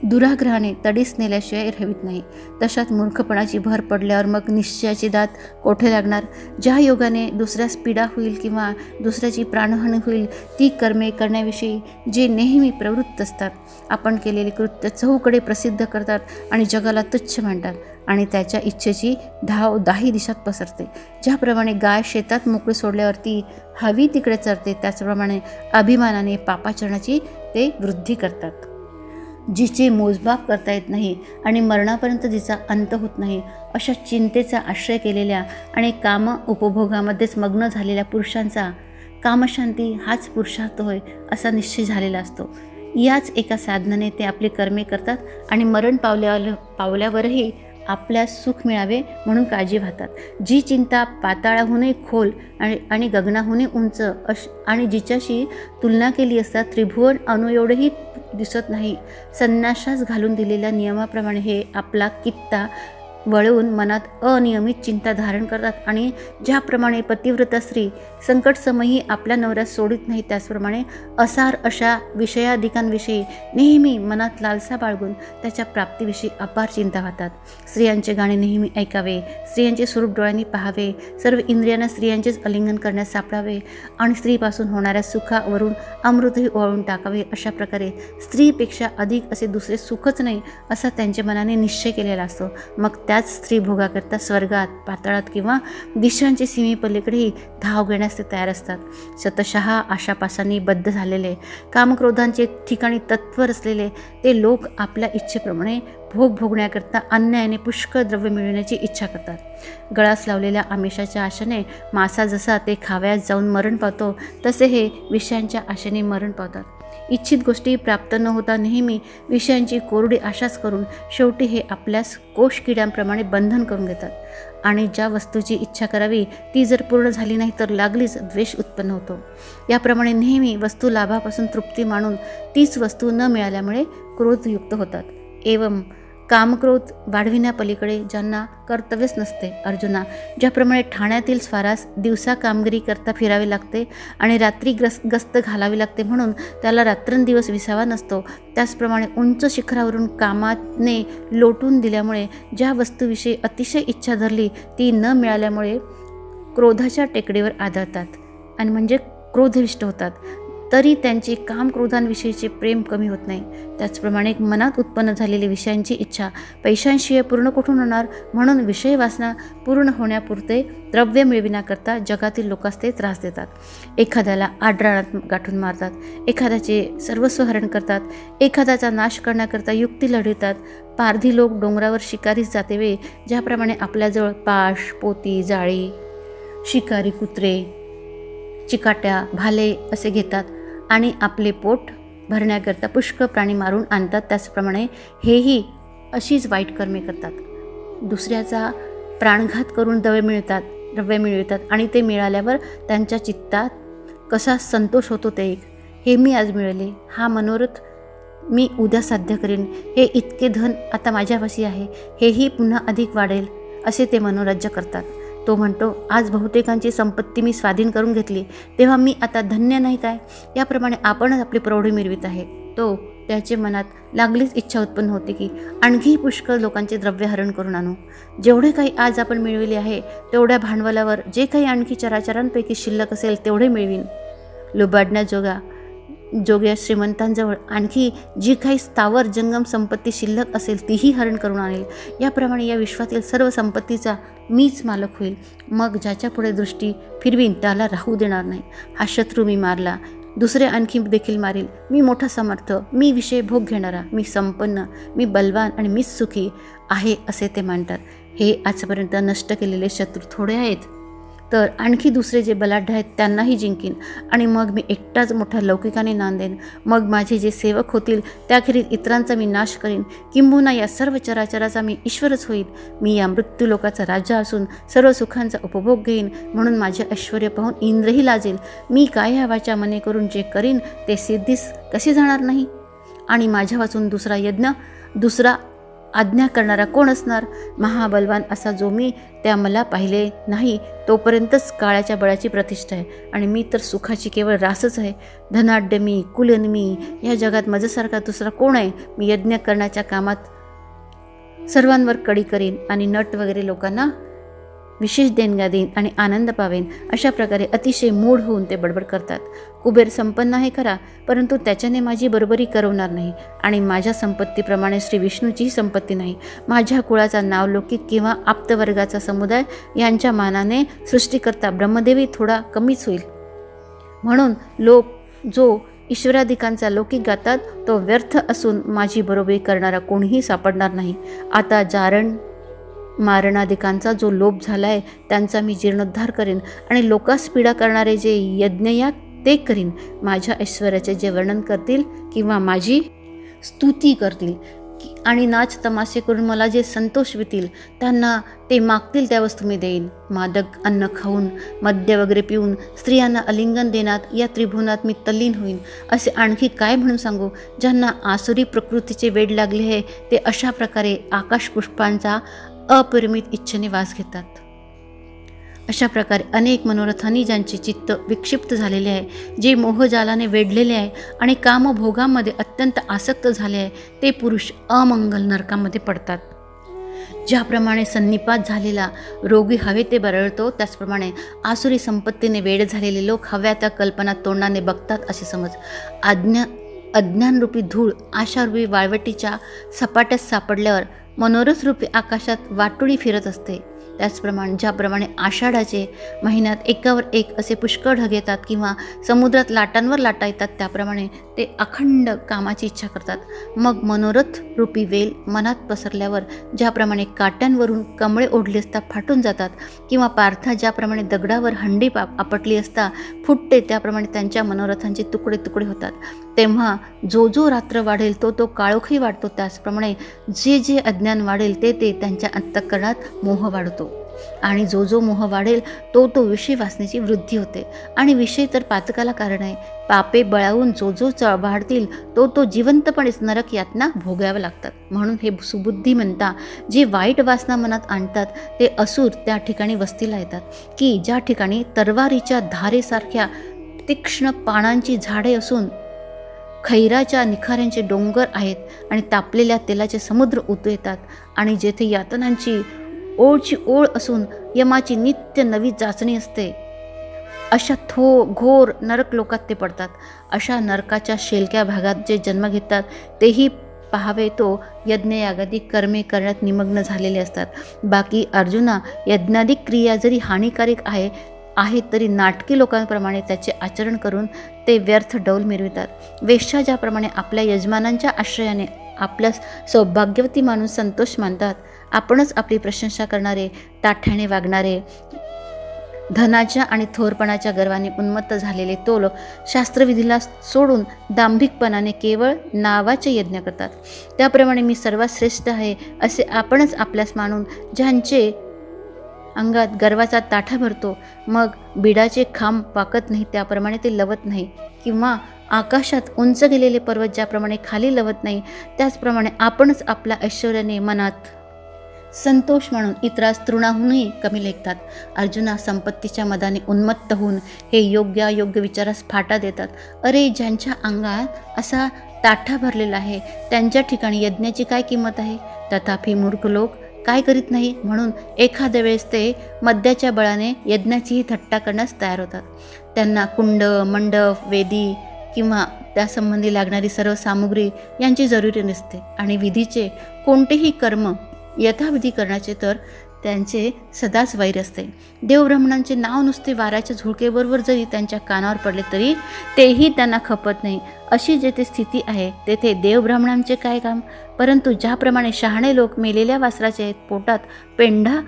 [SPEAKER 1] दुराग्रहाने तडीस नेल्याशिवाय ठेवीत नाही. तशात मूर्खपणाची भर पडल्यावर मग निश्चयाची दात कोठे लागणार. ज्या योगाने दुसऱ्यास पीडा होईल किंवा दुसऱ्याची प्राणहानी होईल ती कर्मे करण्याविषयी जे नेहमी प्रवृत्त असतात, आपण केलेली कृत्य चहूकडे प्रसिद्ध करतात आणि जगाला तुच्छ मानतात आणि त्याच्या इच्छेची धाव दाही दिशात पसरते. ज्याप्रमाणे गाय शेतात मोकळी सोडल्यावर ती हवी तिकडे चरते, त्याचप्रमाणे अभिमानाने पापाचरणाची ते वृद्धी करतात. जिचे मोजमाप करता येत नाही आणि मरणापर्यंत जिचा अंत होत नाही, अशा चिंतेचा आश्रय केलेल्या आणि काम उपभोगामध्येच मग्न झालेल्या पुरुषांचा कामशांती हाच पुरुषार्थ होय असा निश्चय झालेला असतो. याच एका साधनाने ते आपली कर्मे करतात आणि मरण पावल्यावरही आपल्यास सुख मिळावे म्हणून काळजी वाहतात. जी चिंता पाताळाहूनही खोल आणि गगनाहूनही उंच आणि जिच्याशी तुलना केली असता त्रिभुवन अणु एवढेही दिसत नाही, संन्यासास घालून दिलेल्या नियमाप्रमाणे हे आपला कित्ता वळवून मनात अनियमित चिंता धारण करतात आणि ज्याप्रमाणे पतिव्रता स्त्री संकटसमयी आपल्या नवऱ्यास सोडित नाही, त्याचप्रमाणे असार अशा विषयाधिकांविषयी नेहमी मनात लालसा बाळगून त्याच्या प्राप्तीविषयी अपार चिंता वाहतात. स्त्रियांचे गाणे नेहमी ऐकावे, स्त्रियांचे स्वरूप डोळ्यांनी पाहावे, सर्व इंद्रियांना स्त्रियांचेच आलिंगन करण्यास सापडावे आणि स्त्रीपासून होणाऱ्या सुखावरून अमृतही ओवाळून टाकावे. अशा प्रकारे स्त्रीपेक्षा अधिक असे दुसरे सुखच नाही असा त्यांच्या मनाने निश्चय केलेला असतो. मग त्याच स्त्री भोगाकरता स्वर्गात, पाताळात किंवा दिशांचे सीमेपलीकडेही धाव घेण्यास ते तयार असतात. शतशः आशापासांनी बद्ध झालेले, कामक्रोधांचे ठिकाणी तत्पर असलेले ते लोक आपल्या इच्छेप्रमाणे भोगण्याकरता अन्यायाने पुष्कळ द्रव्य मिळवण्याची इच्छा करतात. गळास लावलेल्या आमिषाच्या आशेने मासा जसा ते खावयास जाऊन मरण पावतो, तसे हे विषयांच्या आशेने मरण पावतात. इच्छित गोष्टी प्राप्त न होता नेहमी विषयांची कोरडी आशाच करून शेवटी हे आपल्यास कोश किड्यांप्रमाणे बंधन करून घेतात आणि ज्या वस्तूची इच्छा करावी ती जर पूर्ण झाली नाही तर लागलीच द्वेष उत्पन्न होतो. याप्रमाणे नेहमी वस्तू लाभापासून तृप्ती मानून तीच वस्तू न मिळाल्यामुळे क्रोधयुक्त होतात. एवं कामक्रोध वाढविण्यापलीकडे ज्यांना कर्तव्यच नसते. अर्जुना, ज्याप्रमाणे ठाण्यातील स्वारास दिवसा कामगिरी करता फिरावे लागते आणि रात्री गस्त घालावी लागते म्हणून त्याला रात्रंदिवस विसावा नसतो, त्याचप्रमाणे उंच शिखरावरून कामाने लोटून दिल्यामुळे ज्या वस्तूविषयी अतिशय इच्छा धरली ती न मिळाल्यामुळे क्रोधाच्या टेकडीवर आदळतात आणि म्हणजे क्रोधविष्ट होतात, तरी त्यांचे कामक्रोधांविषयीचे प्रेम कमी होत नाही. त्याचप्रमाणे मनात उत्पन्न झालेली विषयांची इच्छा पैशांशिवाय पूर्ण कुठून होणार, म्हणून विषय वासना पूर्ण होण्यापुरते द्रव्य मिळविण्याकरता जगातील लोकांस ते त्रास देतात. एखाद्याला आडराणात गाठून मारतात, एखाद्याचे सर्वस्व हरण करतात, एखाद्याचा नाश करण्याकरता युक्ती लढवतात. पारधी लोक डोंगरावर शिकारीस जाते वेळी ज्याप्रमाणे आपल्याजवळ पाश, पोती, जाळी, शिकारी कुत्रे, चिकाट्या, भाले असे घेतात आणि आपले पोट भरण्याकरता पुष्कळ प्राणी मारून आणतात, त्याचप्रमाणे हेही अशीच वाईट कर्मे करतात. दुसऱ्याचा प्राणघात करून द्रव्य मिळवतात आणि ते मिळाल्यावर त्यांच्या चित्तात कसा संतोष होतो ते एक. हे मी आज मिळवले, हा मनोरथ मी उद्या साध्य करेन, हे इतके धन आता माझ्यापाशी आहे, हेही पुन्हा अधिक वाढेल असे ते मनोराज्य करतात. तो म्हणतो, आज बहुतेकांची संपत्ती मी स्वाधीन करून घेतली, तेव्हा मी आता धन्य नाही काय. याप्रमाणे आपणच आपली प्रौढी मिरवित आहे. तो त्याचे मनात लागलीच इच्छा उत्पन्न होते की आणखी पुष्कळ लोकांचे द्रव्यहरण करून आणू. जेवढे काही आज आपण मिळविले आहे तेवढ्या भांडवलावर जे काही आणखी चराचरांपैकी शिल्लक असेल तेवढे मिळवीन. जोग्या श्रीमंतांजवळ आणखी जी काही स्थावर जंगम संपत्ती शिल्लक असेल तीही हरण करून आणेल. याप्रमाणे या विश्वातील सर्व संपत्तीचा मीच मालक होईल. मग ज्याच्या पुढे दृष्टी फिरवीन त्याला राहू देणार नाही. हा शत्रू मी मारला, दुसरे आणखी देखील मारील. मी मोठा समर्थ, मी विषय भोग घेणारा, मी संपन्न, मी बलवान आणि मीच सुखी आहे असे ते मानतात. हे आजपर्यंत नष्ट केलेले शत्रू थोडे आहेत, तर आणखी दुसरे जे बलाढ्य आहेत त्यांनाही जिंकीन आणि मग मी एकटाच मोठ्या लौकिकाने नांदेन. मग माझे जे सेवक होतील त्याखेरीज इतरांचा मी नाश करीन. किंबहुना या सर्व चराचराचा मी ईश्वरच होईल. मी या मृत्यूलोकाचा राजा असून सर्व सुखांचा उपभोग घेईन. म्हणून माझे ऐश्वर्य पाहून इंद्रही लाजेल. मी काय वाचा मने करून जे करीन ते सिद्धीस कसे जाणार नाही. आणि माझ्या वाचून दुसरा आज्ञा करणारा कोण असणार. महाबलवान असा जो मी त्या मला पाहिले नाही तोपर्यंतच काळाच्या बळाची प्रतिष्ठा आहे. आणि मी तर सुखाची केवळ रासच आहे. धनाढ्य मी, कुलीन मी, या जगात माझ्यासारखा दुसरा कोण आहे. मी यज्ञ करण्याच्या कामात सर्वांवर कडी करीन आणि नट वगैरे लोकांना विशेष देणग्या देईन आणि आनंद पावेन. अशा प्रकारे अतिशय मूढ होऊन ते बडबड करतात. कुबेर संपन्न आहे खरा, परंतु त्याच्याने माझी बरोबरी करवणार नाही. आणि माझ्या संपत्तीप्रमाणे श्री विष्णूचीही संपत्ती नाही. माझ्या कुळाचा नावलौकिक किंवा आप्तवर्गाचा समुदाय यांच्या मानाने सृष्टीकर्ता ब्रह्मदेवी थोडा कमीच होईल. म्हणून लोक जो ईश्वराधिकांचा लौकिक गातात तो व्यर्थ असून माझी बरोबरी करणारा कोणीही सापडणार नाही. आता मारणाधिकांचा जो लोभ झाला आहे त्यांचा मी जीर्णोद्धार करेन आणि लोकास पीडा करणारे जे यज्ञयाग ते करीन. माझ्या ऐश्वर्याचे जे वर्णन करतील किंवा माझी स्तुती करतील आणि नाच तमाशे करून मला जे संतोष वितील त्यांना ते मागतील त्या वस्तू मी देईन. मादक अन्न खाऊन, मद्य वगैरे पिऊन, स्त्रियांना अलिंगन देण्यात या त्रिभुवनात मी तल्लीन होईन. असे आणखी काय म्हणून सांगू. ज्यांना आसुरी प्रकृतीचे वेड लागले आहे ते अशा प्रकारे आकाश पुष्पांचा अपरिमित इच्छेने वास घेतात. अशा प्रकारे अनेक मनोरथांनी ज्यांचे चित्त विक्षिप्त झालेले आहे, जे मोहजालाने वेढलेले आहे आणि कामभोगामध्ये अत्यंत आसक्त झाले आहे, ते पुरुष अमंगल नरकामध्ये पडतात. ज्याप्रमाणे संनिपात झालेला रोगी हवे ते बरळतो त्याचप्रमाणे आसुरी संपत्तीने वेड झालेले लोक हव्या त्या कल्पना तोंडाने बघतात असे समज. अज्ञानरूपी धूळ आशारूपी वाळवटीच्या सपाट्यात सापडल्यावर मनोरथरूपी आकाशात वाटोळी फिरत असते. त्याचप्रमाणे ज्याप्रमाणे आषाढाचे महिन्यात एकावर एक असे पुष्कळ ढग येतात किंवा समुद्रात लाटांवर लाटा येतात त्याप्रमाणे ते अखंड कामाची इच्छा करतात. मग मनोरथ रूपी वेल मनात पसरल्यावर ज्याप्रमाणे काट्यांवरून कमळे ओढली असता फाटून जातात किंवा पार्था ज्याप्रमाणे दगडावर हंडी आपटली असता फुटते त्याप्रमाणे त्यांच्या मनोरथांचे तुकडे तुकडे होतात. तेव्हा जो रात्र वाढेल तो काळोखही वाढतो. त्याचप्रमाणे जे अज्ञान वाढेल ते त्यांच्या अंतःकरणात मोह वाढतो आणि जो मोह वाढेल तो विषय वासनेची वृद्धी होते. आणि विषय तर पातकाला कारण आहे. पापे बळावून जो वाढतील तो जिवंतपणेच नरक यातना भोगाव्या लागतात. म्हणून हे सुबुद्धी म्हणता जे वाईट वासना मनात आणतात ते असुर त्या ठिकाणी वस्तीला येतात की ज्या ठिकाणी तरवारीच्या धारेसारख्या तीक्ष्ण पानांची झाडे असून खैराच्या निखाऱ्यांचे डोंगर आहेत आणि तापलेल्या तेलाचे समुद्र उतू येतात आणि जेथे यातनांची ओळची ओळ असून यमाची नित्य नवी चाचणी असते. अशा घोर नरक लोकात ते पडतात. अशा नरकाच्या शेलक्या भागात जे जन्म घेतात तेही पाहावे तो यज्ञयागादी कर्मे करण्यात निमग्न झालेले असतात. बाकी अर्जुना, यज्ञादिक क्रिया जरी हानिकारक आहेत तरी नाटकी लोकांप्रमाणे त्याचे आचरण करून ते व्यर्थ डौल मिरवितात. वेश्या ज्याप्रमाणे आपल्या यजमानांच्या आश्रयाने आपल्या सौभाग्यवती मानून संतोष मानतात, आपणच आपली प्रशंसा करणारे, ताठ्याने वागणारे, धनाच्या आणि थोरपणाच्या गर्वाने उन्मत्त झालेले तो लोक शास्त्रविधीला सोडून दांभिकपणाने केवळ नावाचे यज्ञ करतात. त्याप्रमाणे मी सर्वात श्रेष्ठ आहे असे आपणच आपल्यास मानून ज्यांचे अंगात गर्वाचा ताठा भरतो, मग बिडाचे खांब वाकत नाही त्याप्रमाणे ते लवत नाही किंवा आकाशात उंच गेलेले पर्वत ज्याप्रमाणे खाली लवत नाही त्याचप्रमाणे आपणच आपल्या ऐश्वर्याने मनात संतोष म्हणून इतरास तृणाहूनही कमी लेखतात. अर्जुना, संपत्तीच्या मदाने उन्मत्त होऊन हे योग्य विचारास फाटा देतात. अरे, ज्यांच्या अंगात असा ताठा भरलेला आहे, त्यांच्या ठिकाणी यज्ञाची काय किंमत आहे? तथापि मूर्ख लोक काय करीत नाही, म्हणून एखाद्या वेळेस ते मद्याच्या बळाने यज्ञाचीही थट्टा करण्यास तयार होतात. त्यांना कुंड, मंडप, वेदी किंवा त्यासंबंधी लागणारी सर्व सामुग्री यांची जरुरी नसते आणि विधीचे कोणतेही कर्म यथाविधी करण्याचे तर त्यांचे सदाच वैर असते. देवब्राह्मणांचे नाव नुसते वाऱ्याच्या झुळकेबरोबर जरी त्यांच्या कानावर पडले तरी तेही त्यांना खपत नाही. अशी जेथे स्थिती आहे तेथे देवब्राह्मणांचे काय काम? परंतु ज्याप्रमाणे शहाणे लोक मेलेल्या वासराचे पोटात पेंढा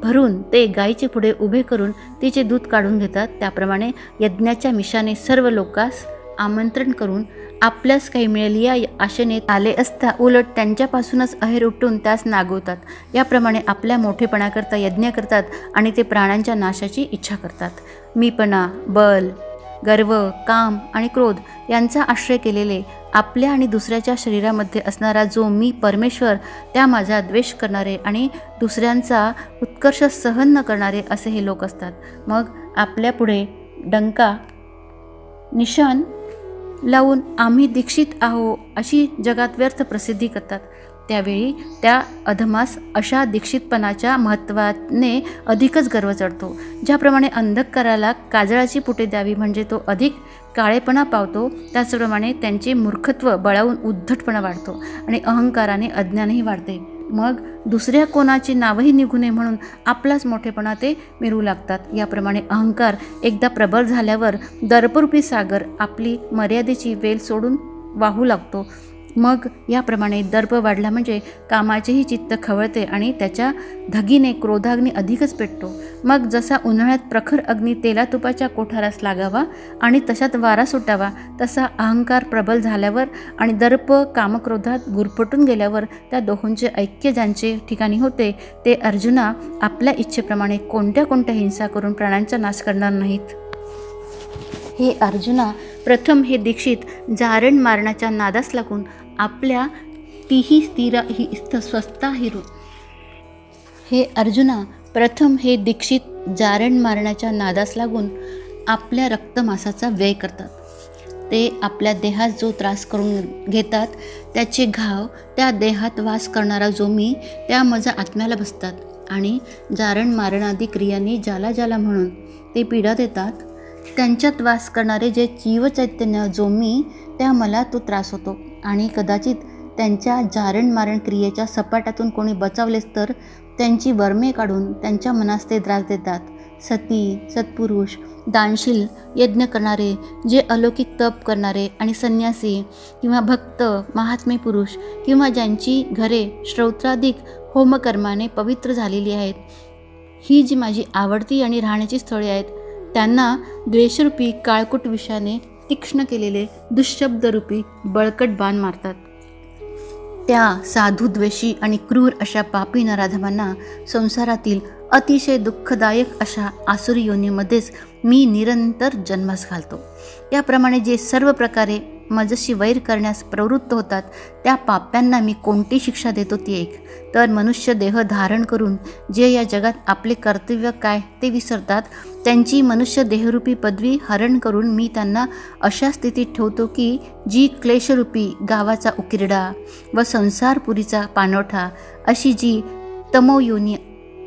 [SPEAKER 1] भरून ते गायीचे पुढे उभे करून तिचे दूध काढून घेतात, त्याप्रमाणे यज्ञाच्या मिशाने सर्व लोकांस आमंत्रण करून आपल्यास काही मिळेल या आशेने आले असता उलट त्यांच्यापासूनच अहेर उठून त्यास नागवतात. याप्रमाणे आपल्या मोठेपणाकरता यज्ञ करतात आणि ते प्राण्यांच्या नाशाची इच्छा करतात. मीपणा, बल, गर्व, काम आणि क्रोध यांचा आश्रय केलेले आपल्या आणि दुसऱ्याच्या शरीरामध्ये असणारा जो मी परमेश्वर, त्या माझा द्वेष करणारे आणि दुसऱ्यांचा उत्कर्ष सहन न करणारे असे हे लोक असतात. मग आपल्या पुढे डंका निशाण लावून आम्ही दीक्षित आहो अशी जगात व्यर्थ प्रसिद्धी करतात. त्यावेळी त्या अधमास अशा दीक्षितपणाच्या महत्त्वाने अधिकच गर्व चढतो. ज्याप्रमाणे अंधकाराला काजळाची पुटे द्यावी म्हणजे तो अधिक काळेपणा पावतो, त्याचप्रमाणे त्यांचे मूर्खत्व बळावून उद्धटपणा वाढतो आणि अहंकाराने अज्ञानही वाढते. मग दुसऱ्या कोणाची नावही निघू नये म्हणून आपलाच मोठेपणा ते मिरवू लागतात. याप्रमाणे अहंकार एकदा प्रबळ झाल्यावर दर्परूपी सागर आपली मर्यादेची वेल सोडून वाहू लागतो. मग याप्रमाणे दर्प वाढला म्हणजे कामाचेही चित्त खवळते आणि त्याच्या धगीने क्रोधाग्नी अधिकच पेटतो. मग जसा उन्हाळ्यात प्रखर अग्नी तेला तुपाच्या कोठारास लागावा आणि तशात वारा सुटावा, तसा अहंकार प्रबल झाल्यावर आणि दर्प कामक्रोधात गुरफटून गेल्यावर त्या दोहोंचे ऐक्य ज्यांचे ठिकाणी होते ते अर्जुना आपल्या इच्छेप्रमाणे कोणत्या कोणत्या हिंसा करून प्राणांचा नाश करणार नाहीत. हे अर्जुना, प्रथम हे दीक्षित जारण मारण्याच्या नादास लागून आपल्या तीही स्थिर ही स्वस्था हिरू. हे अर्जुना, प्रथम हे दीक्षित जारण मारण्याच्या नादास लागून आपल्या रक्तमासाचा व्यय करतात. ते आपल्या देहात जो त्रास करून घेतात त्याचे घाव त्या देहात वास करणारा जो मी त्या माझ्या आत्म्याला बसतात आणि जारण मारणादी क्रियांनी ज्याला ज्याला म्हणून ते पीडा देतात त्यांच्यात वास करणारे जे जीवचैतन्य जो मी त्या मला तो त्रास होतो. आणि कदाचित त्यांच्या जारण मारण क्रियेच्या सपाट्यातून कोणी बचावलेच तर त्यांची वर्मे काढून त्यांच्या मनास ते त्रास देतात. सती, सत्पुरुष, दानशील, यज्ञ करणारे, जे अलौकिक तप करणारे आणि संन्यासी किंवा भक्त, महात्मे पुरुष किंवा ज्यांची घरे श्रौत्राधिक होमकर्माने पवित्र झालेली आहेत, ही जी माझी आवडती आणि राहण्याची स्थळे आहेत, त्यांना द्वेषरूपी काळकूट विषाने तीक्ष्ण केलेले दुःशब्दरूपी बळकट बाण मारतात. त्या साधुद्वेषी आणि क्रूर अशा पापी नराधमांना संसारातील अतिशय दुःखदायक अशा आसुरी योनीमध्येच मी निरंतर जन्मास घालतो. याप्रमाणे जे सर्व प्रकारे माझ्याशी वैर करण्यास प्रवृत्त होतात त्या पाप्यांना मी कोणती शिक्षा देतो ती एक. तर मनुष्य देह धारण करून जे या जगात आपले कर्तव्य काय ते विसरतात, त्यांची मनुष्य देहरूपी पदवी हरण करून मी त्यांना अशा स्थितीत ठेवतो की जी क्लेशरूपी गावाचा उकिरडा व संसारपुरीचा पाणवठा अशी जी तमोयोनी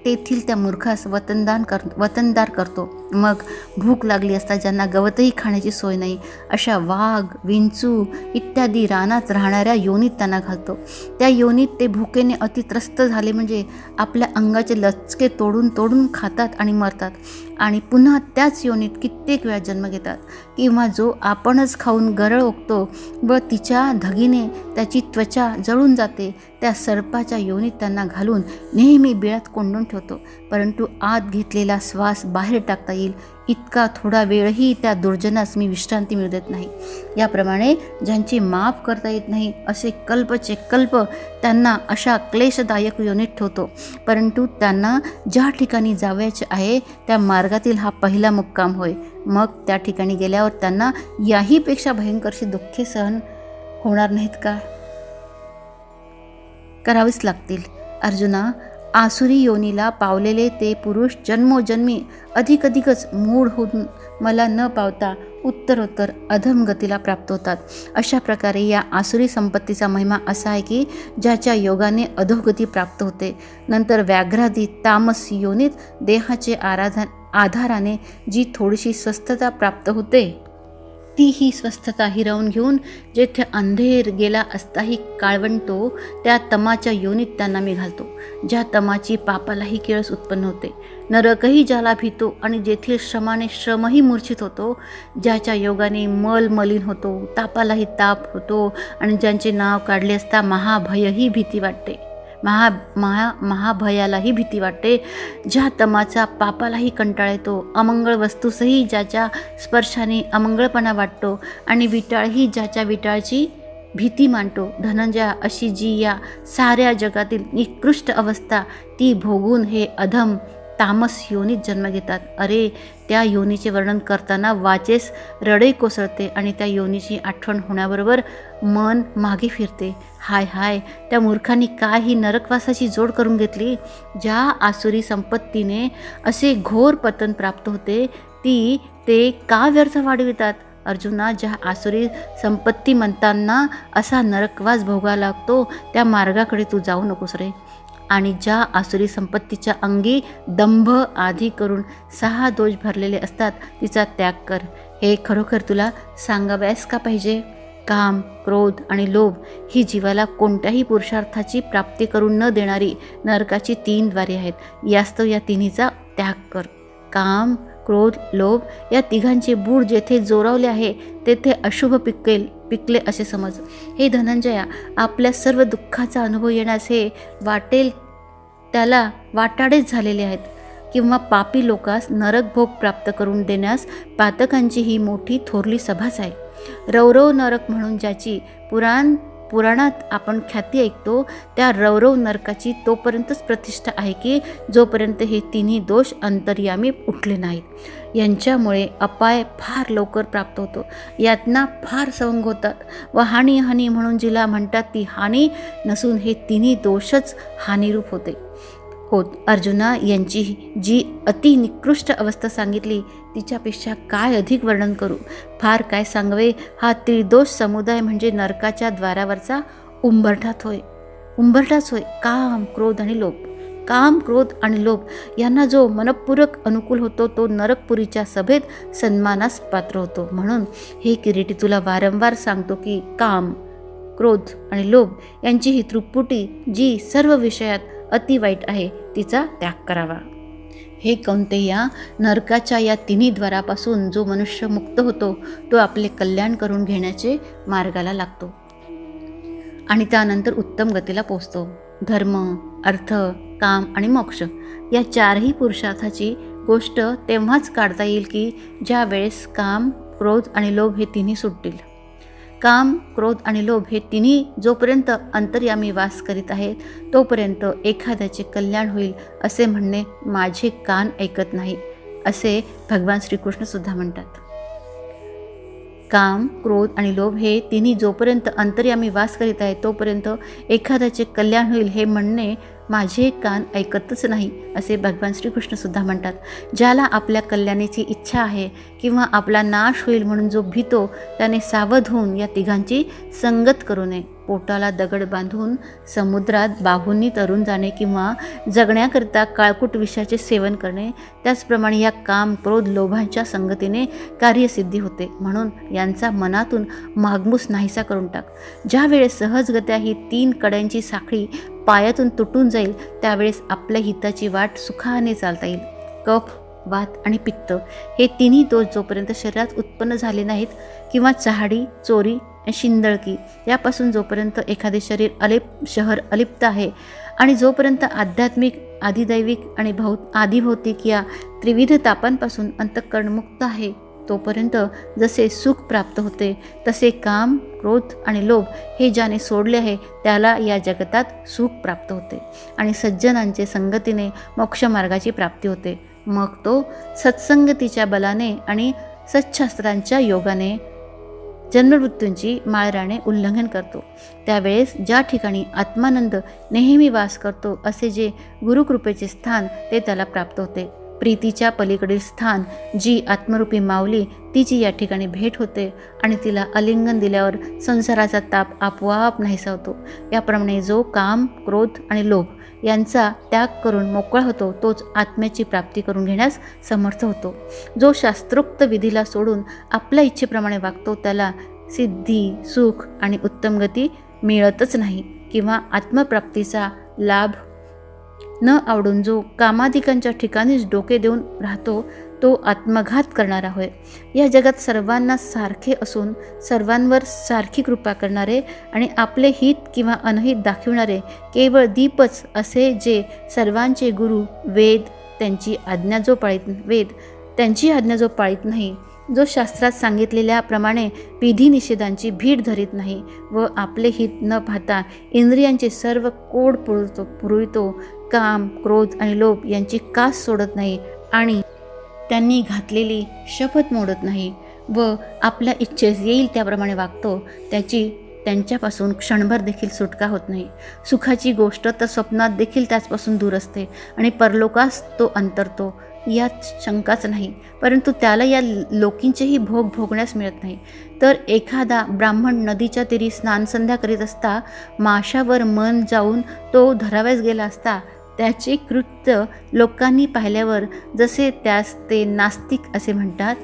[SPEAKER 1] तेथील त्या मूर्खास वतनदार करतो. मग भूक लागली असता ज्यांना गवतही खाण्याची सोय नाही अशा वाघ, विंचू इत्यादी रानात राहणाऱ्या योनीत त्यांना घालतो. त्या योनीत ते भुकेने अतित्रस्त झाले म्हणजे आपल्या अंगाचे लचके तोडून तोडून खातात आणि मरतात आणि पुन्हा त्याच योनीत कित्येक वेळा जन्म घेतात. किंवा जो आपणच खाऊन गरळ ओकतो व तिच्या धगीने त्याची त्वचा जळून जाते त्या सर्पाच्या योनीत त्यांना घालून नेहमी बिळात कोंडून ठेवतो. परंतु आत घेतलेला श्वास बाहेर टाकता येईल इतका थोडा वेळही त्या दुर्जनास मी विश्रांती मिळू देत नाही. याप्रमाणे ज्यांची माफ करता येत नाही असे कल्पचे कल्प त्यांना अशा क्लेशदायक योनीत ठेवतो. परंतु त्यांना ज्या ठिकाणी जावयाचे आहे त्या मार्गातील हा पहिला मुक्काम होय. मग त्या ठिकाणी गेल्यावर त्यांना याहीपेक्षा भयंकरशी दुःखे सहन होणार नाहीत का? करावीच लागतील. अर्जुना, आसुरी योनीला पावलेले ते पुरुष जन्मोजन्मी अधिकच मूढ होऊन मला न पावता उत्तरोत्तर अधमगतीला प्राप्त होतात. अशा प्रकारे या आसुरी संपत्तीचा महिमा असा आहे की ज्याच्या योगाने अधोगती प्राप्त होते. नंतर व्याघ्रादी तामस योनीत देहाचे आधाराने जी थोडीशी स्वस्थता प्राप्त होते ती ही स्वस्थता हिरावून घेऊन जेथे अंधेर गेला असताही काळवंटो त्या तमाच्या योनीत त्यांना मी घालतो. ज्या तमाची पापालाही किळस उत्पन्न होते, नरकही ज्याला भीतो आणि जेथील श्रमाने श्रमही मूर्छित होतो, ज्याच्या योगाने मलिन होतो, तापालाही ताप होतो आणि ज्यांचे नाव काढले असता महाभयही भीती वाटते, महाभयालाही भीती वाटते, ज्या तमाचा पापालाही कंटाळा येतो, अमंगळ वस्तूसही ज्याच्या स्पर्शाने अमंगळपणा वाटतो आणि विटाळही ज्याच्या विटाळची भीती मानतो. धनंजया, अशी जी या साऱ्या जगातील निकृष्ट अवस्था ती भोगून हे अधम तामस योनीत जन्म घेतात. अरे, त्या योनीचे वर्णन करताना वाचेस रडे कोसळते आणि त्या योनीची आठवण होण्याबरोबर मन मागे फिरते. हाय हाय, त्या मूर्खांनी काय ही नरकवासाची जोड करून घेतली. ज्या आसुरी संपत्तीने असे घोर पतन प्राप्त होते ती ते का व्यर्थ वाढवितात. अर्जुना, ज्या आसुरी संपत्ती म्हणताना असा नरकवास भोगावा लागतो त्या मार्गाकडे तू जाऊ नकोस रे. आणि ज्या आसुरी संपत्तीच्या अंगी दंभ आधी करून 6 दोष भरलेले असतात तिचा त्याग कर. हे खरोखर तुला सांगावयास का पाहिजे. काम, क्रोध आणि लोभ ही जीवाला कोणत्याही पुरुषार्थाची प्राप्ती करून न देणारी नरकाची 3 द्वारे आहेत. यास्तव या तिन्हीचा त्याग कर. काम, क्रोध, लोभ या तिघांचे बूड जेथे जोरावले आहे तेथे अशुभ पिकले असे समज. हे धनंजया, आपल्या सर्व दुःखाचा अनुभव येण्यास हे वाटेल त्याला वाटाडेच झालेले आहेत, किंवा पापी लोकास नरक भोग प्राप्त करून देण्यास पातकांची ही मोठी थोरली सभाच आहे. रौरव नरक म्हणून ज्याची पुराणात आपण ख्याती ऐकतो त्या रौरव नरकाची तोपर्यंतच प्रतिष्ठा आहे की जोपर्यंत हे तिन्ही दोष अंतर्यामी उठले नाहीत. यांच्यामुळे अपाय फार लवकर प्राप्त होतो, यातना फार सवंग होतात व हानी म्हणून जिला म्हणतात ती हानी नसून हे तिन्ही दोषच हानिरूप होते. अर्जुना, यांची जी अति निकृष्ट अवस्था सांगितली तिच्यापेक्षा काय अधिक वर्णन करू. फार काय सांगवे. हा त्रिदोष समुदाय म्हणजे नरकाच्या द्वारावरचा उंबरठाच होय. काम, क्रोध आणि लोभ. काम, क्रोध आणि लोभ यांना जो मनपूर्वक अनुकूल होतो तो नरकपुरीच्या सभेत सन्मानास पात्र होतो. म्हणून हे किरीटी, तुला वारंवार सांगतो की काम, क्रोध आणि लोभ यांची ही त्रिपुटी जी सर्व विषयात अति वाईट आहे तिचा त्याग करावा. हे कौंतेया, नरकाच्या या तिन्ही द्वारापासून जो मनुष्य मुक्त होतो तो आपले कल्याण करून घेण्याचे मार्गाला लागतो आणि त्यानंतर उत्तम गतीला पोचतो. धर्म, अर्थ, काम आणि मोक्ष या 4ही पुरुषार्थाची गोष्ट तेव्हाच काढता येईल की ज्या वेळेस काम, क्रोध आणि लोभ हे तिन्ही सुटतील. काम, क्रोध आणि लोभ हे तिन्ही जोपर्यंत अंतर्यामी वास करीत आहेत तोपर्यंत एखाद्याचे कल्याण होईल असे म्हणणे माझे कान ऐकत नाही असे भगवान श्रीकृष्ण सुद्धा म्हणतात. काम, क्रोध आणि लोभ हे तिन्ही जोपर्यंत अंतर्यामी वास करीत आहेत तोपर्यंत एखाद्याचे कल्याण होईल हे म्हणणे माझे कान ऐकतच नाही असे भगवान श्रीकृष्ण सुद्धा म्हणतात. ज्याला आपल्या कल्याणाची इच्छा आहे किंवा आपला नाश होईल म्हणून जो भीतो त्याने सावध होऊन या तिघांची संगत करू नये. पोटाला दगड बांधून समुद्रात बाहूंनी तरून जाणे किंवा जगण्याकरिता काळकूट विषयाचे सेवन करणे, त्याचप्रमाणे या काम, क्रोध, लोभांच्या संगतीने कार्यसिद्धी होते. म्हणून यांचा मनातून मागमूस नाहीसा करून टाक. ज्या वेळेस सहजगत्या ही 3 कड्यांची साखळी पायातून तुटून जाईल त्यावेळेस आपल्या हिताची वाट सुखाने चालता येईल. कफ, वात आणि पित्त हे तिन्ही दोष जोपर्यंत शरीरात उत्पन्न झाले नाहीत किंवा चहाडी, चोरी, शिंदळकी यापासून जोपर्यंत एखादे शहर अलिप्त आहे आणि जोपर्यंत आध्यात्मिक, आधिदैविक आणि आधिभौतिक या त्रिविध तापांपासून अंतःकरण मुक्त आहे तोपर्यंत जसे सुख प्राप्त होते तसे काम, क्रोध आणि लोभ हे ज्याने सोडले आहे त्याला या जगतात सुख प्राप्त होते आणि सज्जनांचे संगतीने मोक्षमार्गाची प्राप्ती होते. मग तो सत्संगतीच्या बलाने आणि सच्छास्त्रांच्या योगाने जन्ममृत्यूंची माळराने उल्लंघन करतो। त्यावेळेस ज्या ठिकाणी आत्मानंद नेहमी वास करतो असे जे गुरुकृपेचे स्थान ते त्याला प्राप्त होते। प्रीतीच्या पलीकडील स्थान जी आत्मरूपी माऊली तिची या ठिकाणी भेट होते आणि तिला आलिंगन दिल्यावर संसाराचा ताप आपोआप नाहीसा होतो। याप्रमाणे जो काम, क्रोध आणि लोभ यांचा त्याग करून मोकळा होतो तोच आत्म्याची प्राप्ती करून घेण्यास समर्थ होतो। जो शास्त्रोक्त विधीला सोडून आपल्या इच्छेप्रमाणे वागतो त्याला सिद्धी, सुख आणि उत्तम गती मिळतच नाही किंवा आत्मप्राप्तीचा लाभ न आवडून जो कामाधिकांच्या ठिकाणीच डोके देऊन राहतो तो आत्मघात करणारा होय। या जगात सर्वांना सारखे असून सर्वांवर सारखी कृपा करणारे आणि आपले हित किंवा अनहित दाखविणारे केवळ दीपच असे जे सर्वांचे गुरु वेद त्यांची आज्ञा जो पाळीत नाही, जो शास्त्रात सांगितलेल्याप्रमाणे विधी निषेधांची भीड धरीत नाही व आपले हित न पाहता इंद्रियांचे सर्व कोड पुरवितो, काम, क्रोध आणि लोभ यांची कास सोडत नाही आणि त्यांनी घातलेली शपथ मोडत नाही व आपल्या इच्छेस येईल त्याप्रमाणे वागतो, त्यांच्यापासून क्षणभर देखील सुटका होत नाही। सुखाची गोष्ट तर स्वप्नात देखील त्याचपासून दूर असते आणि परलोकास तो अंतरतो यात शंकाच नाही, परंतु त्याला या लोकींचेही भोग भोगण्यास मिळत नाही। तर एखादा ब्राह्मण नदीच्या तीरी स्नानसंध्या करीत असता माशावर मन जाऊन तो धराव्यास गेला असता त्याचे कृत्य लोकांनी पाहिल्यावर जसे त्यास ते नास्तिक असे म्हणतात,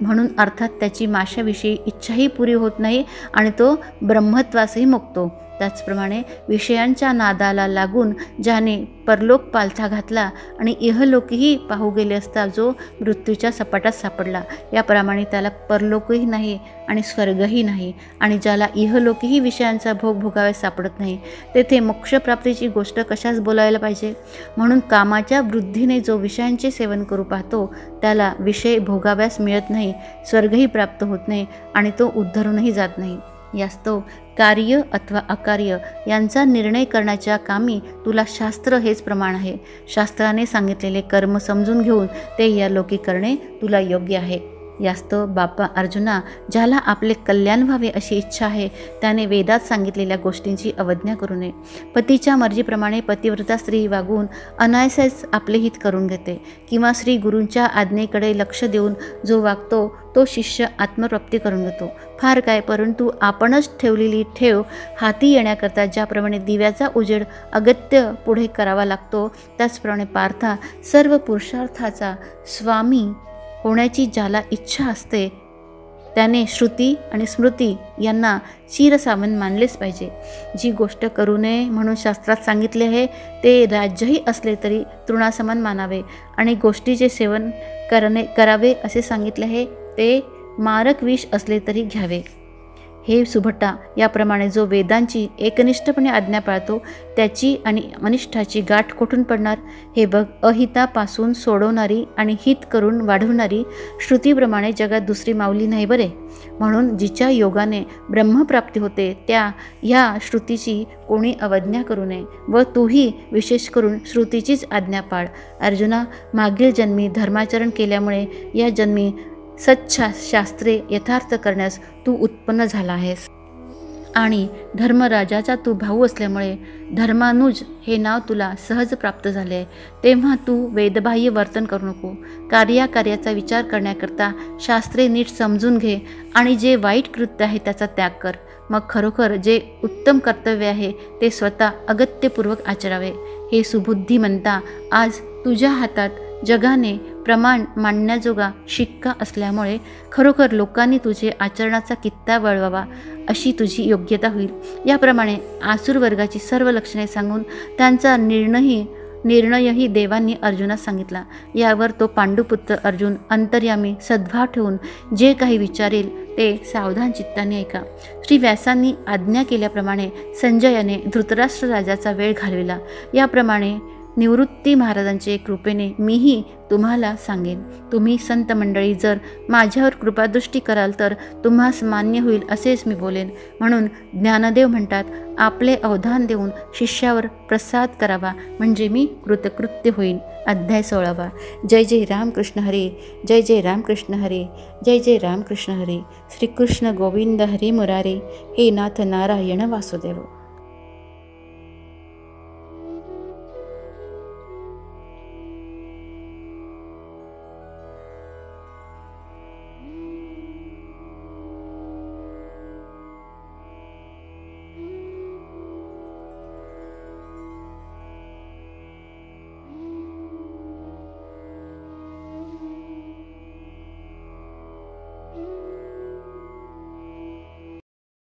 [SPEAKER 1] म्हणून अर्थात त्याची माशाविषयी इच्छाही पुरी होत नाही आणि तो ब्रह्मत्वासही मुक्तो। त्याचप्रमाणे विषयांच्या नादाला लागून ज्याने परलोक पालथा घातला आणि इहलोकही पाहू गेले असता जो मृत्यूच्या सपाटात सापडला, याप्रमाणे त्याला परलोकही नाही आणि स्वर्गही नाही आणि ज्याला इहलोकही विषयांचा भोग भोगाव्यास सापडत नाही तेथे मोक्षप्राप्तीची गोष्ट कशाच बोलायला पाहिजे। म्हणून कामाच्या वृद्धीने जो विषयांचे सेवन करू पाहतो त्याला विषय भोगाव्यास मिळत नाही, स्वर्गही प्राप्त होत नाही आणि तो उद्धरूनही जात नाही। यास्तव कार्य अथवा अकार्य यांचा निर्णय करण्याच्या कामी तुला शास्त्र हेच प्रमाण आहे। शास्त्राने सांगितलेले कर्म समजून घेऊन ते या लोकी करणे तुला योग्य आहे। यास्तव बापा अर्जुना, ज्याला आपले कल्याण व्हावे अशी इच्छा आहे त्याने वेदात सांगितलेल्या गोष्टींची अवज्ञा करू नये। पतीच्या मर्जीप्रमाणे पतिव्रता स्त्री वागून अनायासेच आपले हित करून घेते किंवा श्री गुरूंच्या आज्ञेकडे लक्ष देऊन जो वागतो तो शिष्य आत्मप्राप्ती करून घेतो। फार काय, परंतु आपणच ठेवलेली ठेव हाती येण्याकरता ज्याप्रमाणे दिव्याचा उजेड अगत्य पुढे करावा लागतो त्याचप्रमाणे पार्था सर्व पुरुषार्थाचा स्वामी होण्याची ज्याला इच्छा असते त्याने श्रुती आणि स्मृती यांना चिरसावन मानलेच पाहिजे। जी गोष्ट करू नये म्हणून शास्त्रात सांगितले आहे ते राज्यही असले तरी तृणासमान मानावे आणि गोष्टीचे सेवन करावे असे सांगितले आहे ते मारक विष असले तरी घ्यावे। हे सुभटा, याप्रमाणे जो वेदांची एकनिष्ठपणे आज्ञा पाळतो त्याची आणि अनिष्ठाची गाठ कोठून पडणार? हे बघ, अहितापासून सोडवणारी आणि हित करून वाढवणारी श्रुतीप्रमाणे जगात दुसरी माऊली नाही बरे। म्हणून जिच्या योगाने ब्रह्मप्राप्ती होते त्या ह्या श्रुतीची कोणी अवज्ञा करू नये व तूही विशेष करून श्रुतीचीच आज्ञा पाळ। अर्जुना, मागील जन्मी धर्माचरण केल्यामुळे या जन्मी सच्छास्त्रे यथार्थ करण्यास तू उत्पन्न झाला आहेस आणि धर्मराजाचा तू भाऊ असल्यामुळे धर्मानुज हे नाव तुला सहज प्राप्त झाले आहे। तेव्हा तू वेदबाह्य वर्तन करू नको। कार्याचा विचार करण्याकरता शास्त्रे नीट समजून घे आणि जे वाईट कृत्य आहे त्याचा त्याग कर। मग खरोखर जे उत्तम कर्तव्य आहे ते स्वतः अगत्यपूर्वक आचरावे। हे सुबुद्धिमंता, आज तुझ्या हातात जगाने प्रमाण मांडण्याजोगा शिक्का असल्यामुळे खरोखर लोकांनी तुझे आचरणाचा कित्ता वळवावा अशी तुझी योग्यता होईल। याप्रमाणे आसुर वर्गाची सर्व लक्षणे सांगून त्यांचा निर्णयही देवांनी अर्जुनास सांगितला। यावर तो पांडुपुत्र अर्जुन अंतर्यामी सद्भाव ठेवून जे काही विचारेल ते सावधान चित्ताने ऐका। श्री व्यासांनी आज्ञा केल्याप्रमाणे संजयाने धृतराष्ट्र राजाचा वेळ घालविला। याप्रमाणे निवृत्ती महाराजांच्या कृपेने मीही तुम्हाला सांगेन. तुम्ही संत मंडळी जर माझ्यावर कृपादृष्टी कराल तर तुम्हास मान्य होईल असेच मी बोलेन. म्हणून ज्ञानदेव म्हणतात, आपले अवधान देऊन शिष्यावर प्रसाद करावा म्हणजे मी कृतकृत्य होईन. अध्याय 16. जय जय रामकृष्ण हरी. जय जय रामकृष्ण हरी. जय जय रामकृष्ण हरी. श्रीकृष्ण गोविंद हरी मुरारी. हे नाथ नारायण वासुदेव.